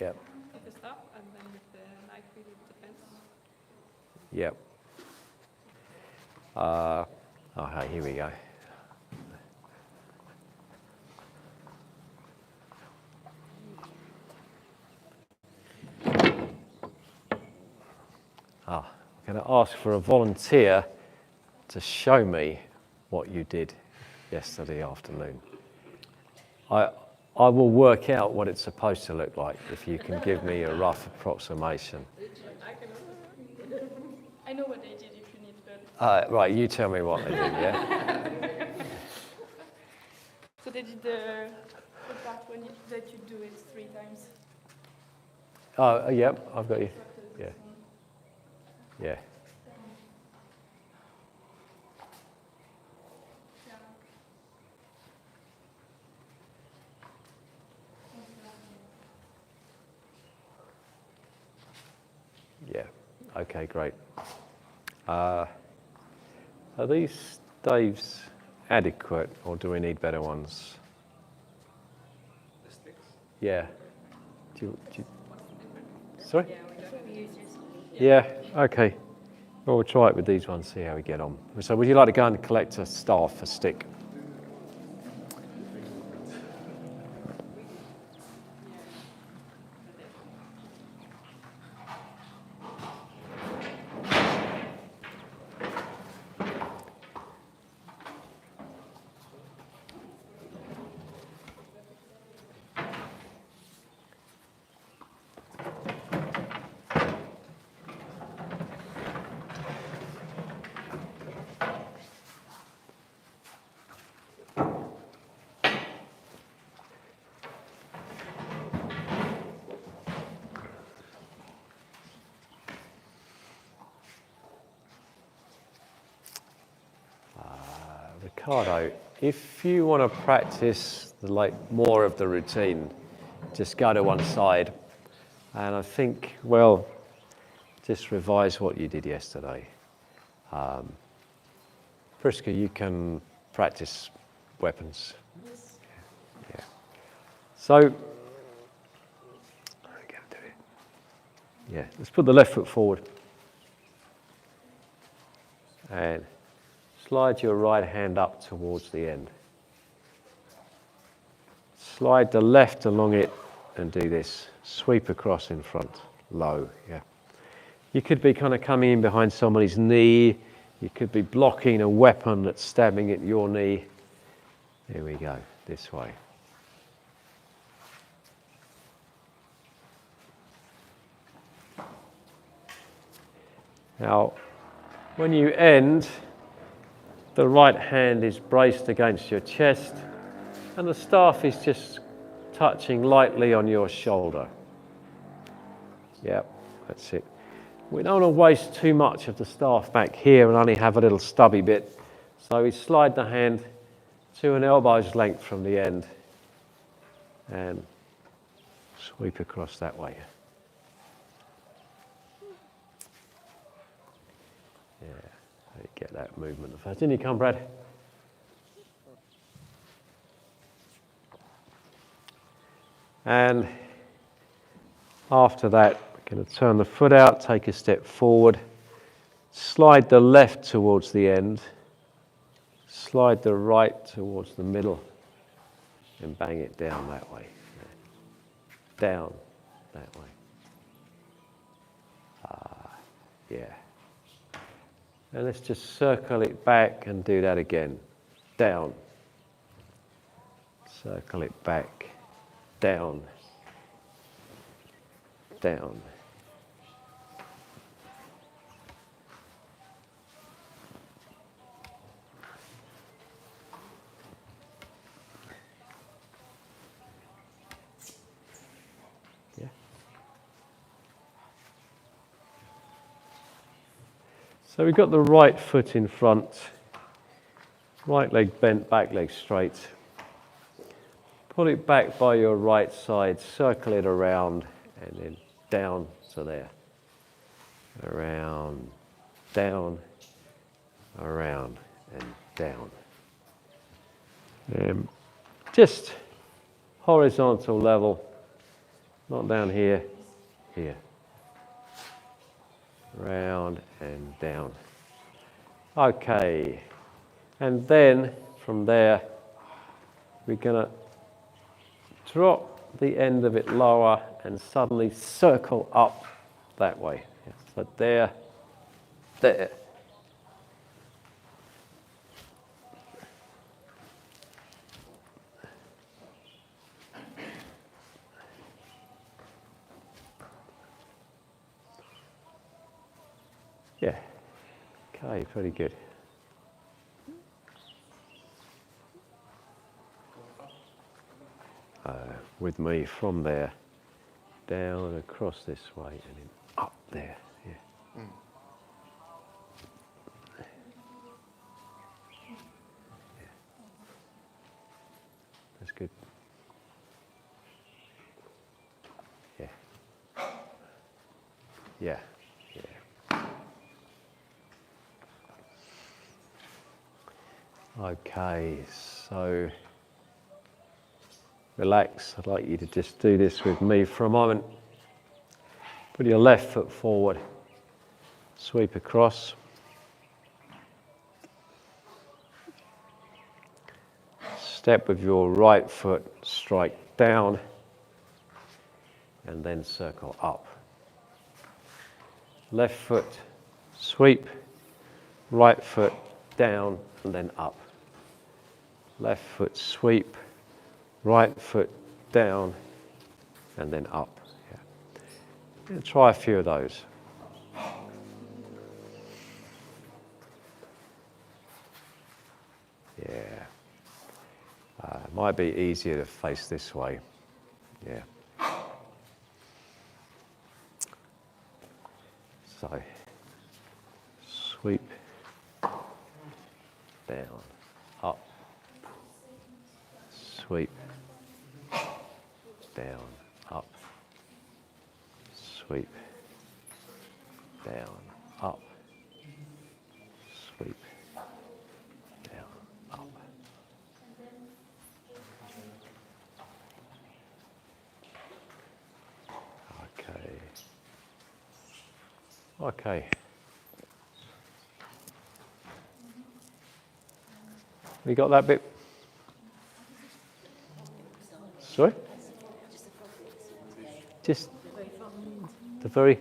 Yep, With the stop, and then with the knife we did defense. yep. Okay, here we go. I'm going to ask for a volunteer to show me what you did yesterday afternoon. I will work out what it's supposed to look like if you can give me a rough approximation. I know what they did if you need, but... Right, you tell me what they did, yeah? So they did the part that you do it 3 times. Oh, yep, I've got you. Yeah. Yeah. Yeah. Okay, great. Are these staves adequate, or do we need better ones? The sticks? Yeah. Do you... Sorry? Yeah, okay. Well, we'll try it with these ones, see how we get on. So would you like to go and collect a staff, a stick? Ricardo, if you want to practice more of the routine, just go to one side. And I think, well, just revise what you did yesterday. Priska, you can practice weapons. Yeah. So, yeah, let's put the left foot forward. And slide your right hand up towards the end. Slide the left along it and do this. Sweep across in front, low, yeah. You could be kind of coming in behind somebody's knee. You could be blocking a weapon that's stabbing at your knee. Here we go, this way. Now, when you end, the right hand is braced against your chest and the staff is just touching lightly on your shoulder. Yep, that's it. We don't want to waste too much of the staff back here and only have a little stubby bit. So we slide the hand to an elbow's length from the end and sweep across that way. Yeah, get that movement first. In you come, Brad. And after that, we're going to turn the foot out, take a step forward, slide the left towards the end, slide the right towards the middle, and bang it down that way. Down that way. Yeah. And let's just circle it back and do that again. Down. Circle it back. Down. Down. Yeah. So we've got the right foot in front, right leg bent, back leg straight. Pull it back by your right side, circle it around, and then down to there. Around, down, around, and down. Just horizontal level, not down here, here. Round and down. Okay, and then from there, we're going to drop the end of it lower and suddenly circle up that way. So there, there. Yeah, okay, pretty good. With me from there, down across this way and then up there, yeah. Yeah. That's good. Yeah. Yeah, yeah. Okay, so relax. I'd like you to just do this with me for a moment. Put your left foot forward, sweep across. Step with your right foot, strike down, and then circle up. Left foot, sweep, right foot down, and then up. Left foot sweep, right foot down, and then up. Yeah. Try a few of those. Yeah. It might be easier to face this way. Yeah. So, sweep, down, up, sweep, down, up, sweep, down, up, sweep, down, up. Okay. Okay. We got that bit? Sorry? Just the very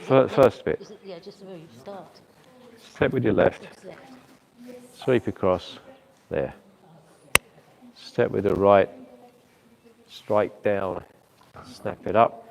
first bit. Yeah, just the very start. Step with your left. Left. Sweep across. There. Step with the right. Strike down. Snap it up.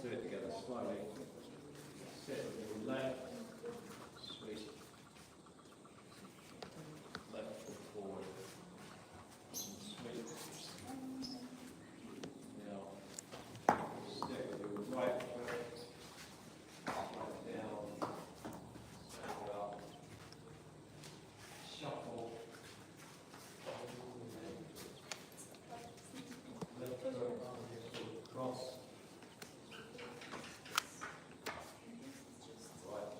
Do it together slowly. Set with your left, sweep, left foot forward, sweep. Now, step with your right foot, right down, stand up, shuffle. Left foot cross. Right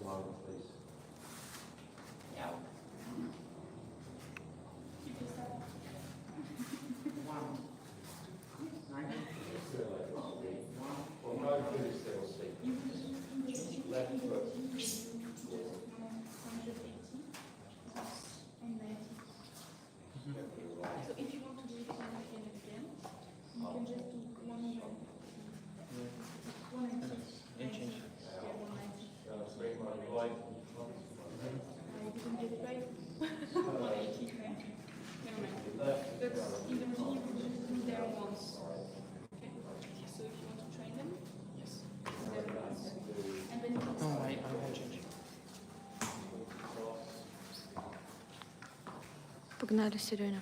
moment, please. Well, no food is still seat. Left foot. So if you want to do it again and again, you can just do 190. 190. Yeah, 190. Bring my right. I didn't get it right. 180. Never mind. But in the machine, you can just do there once. Okay? So if you want to train them, yes. There once. And then you can No, start. I won't change. Погнали, Серёня.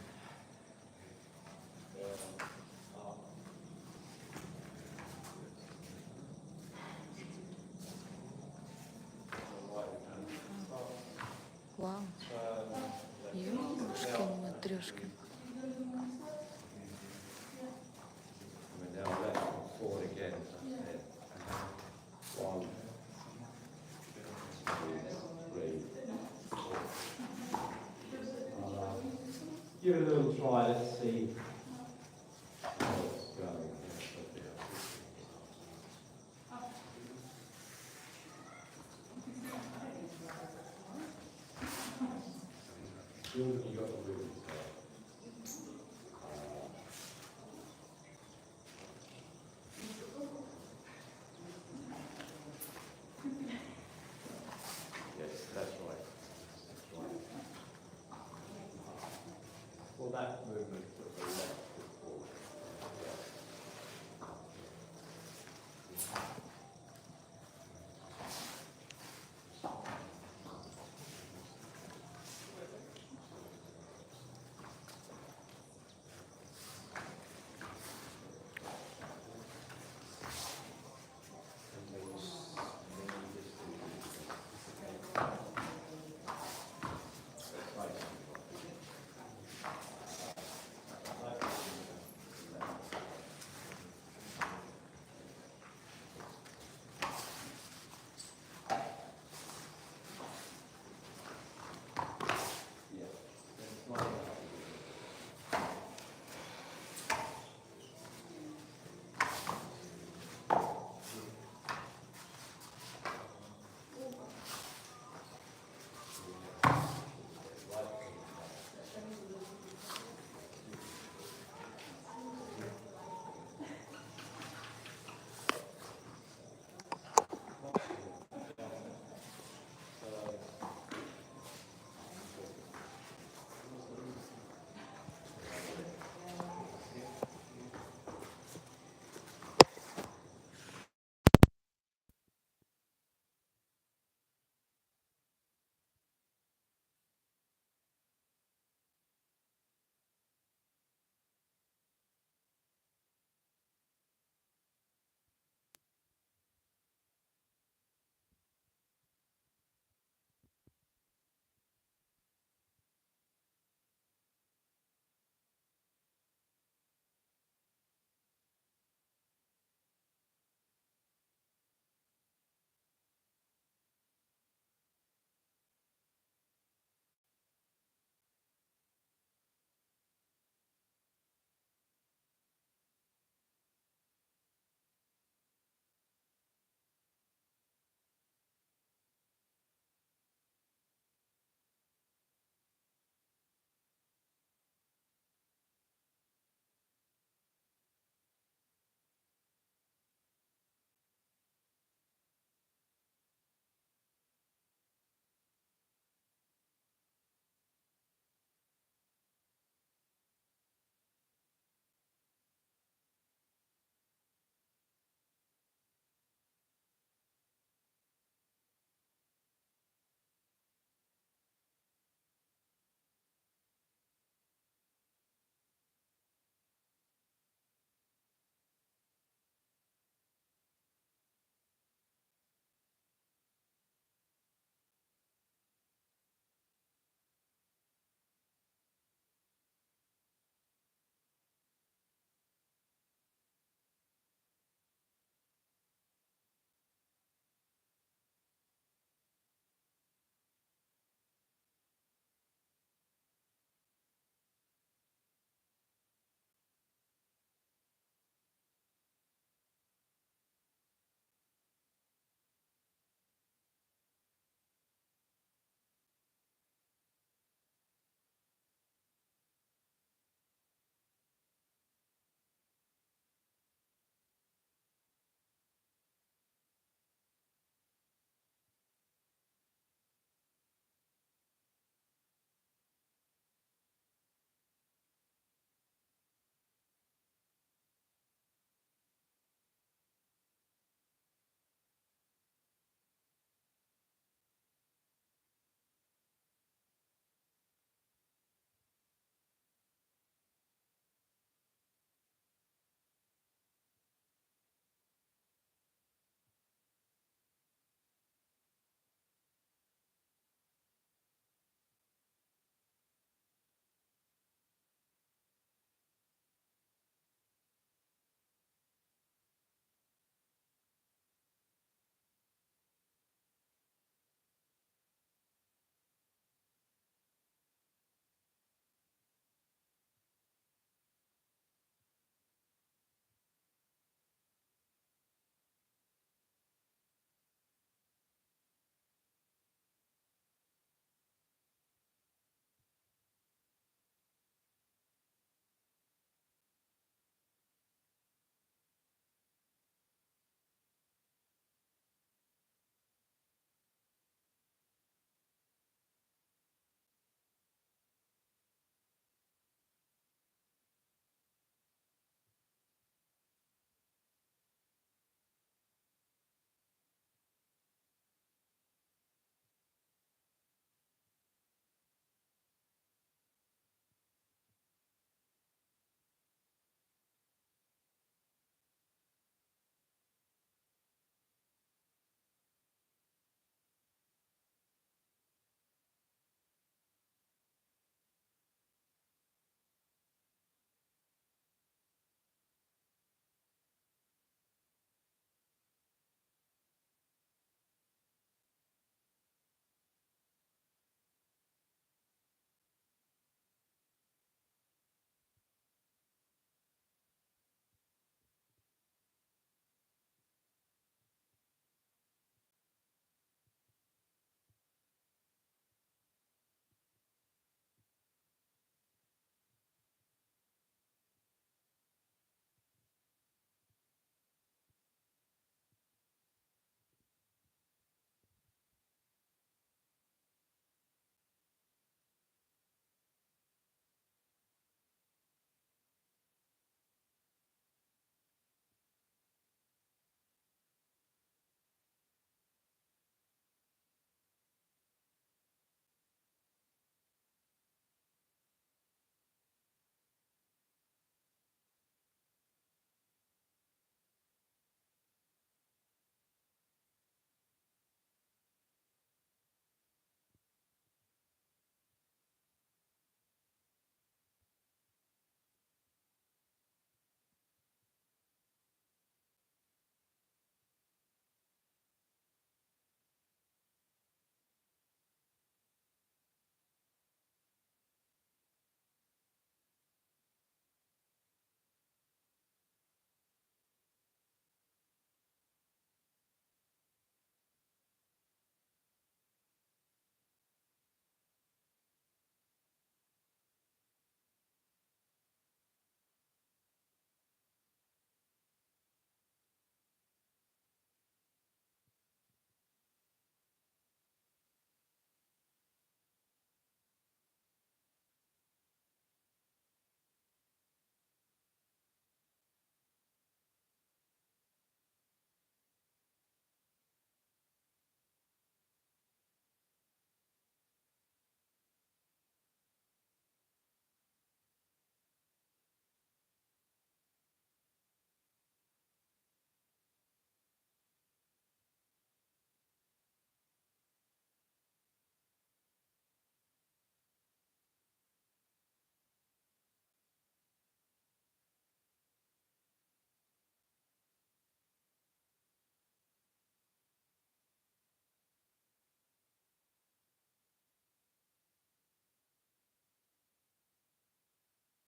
Вау. Ёшкин матрёшкин. And now left forward again. One, two, three, four. Give it a little try, let's see how it's going. You got the rhythm. Yes, that's right. That's right. Well, that movement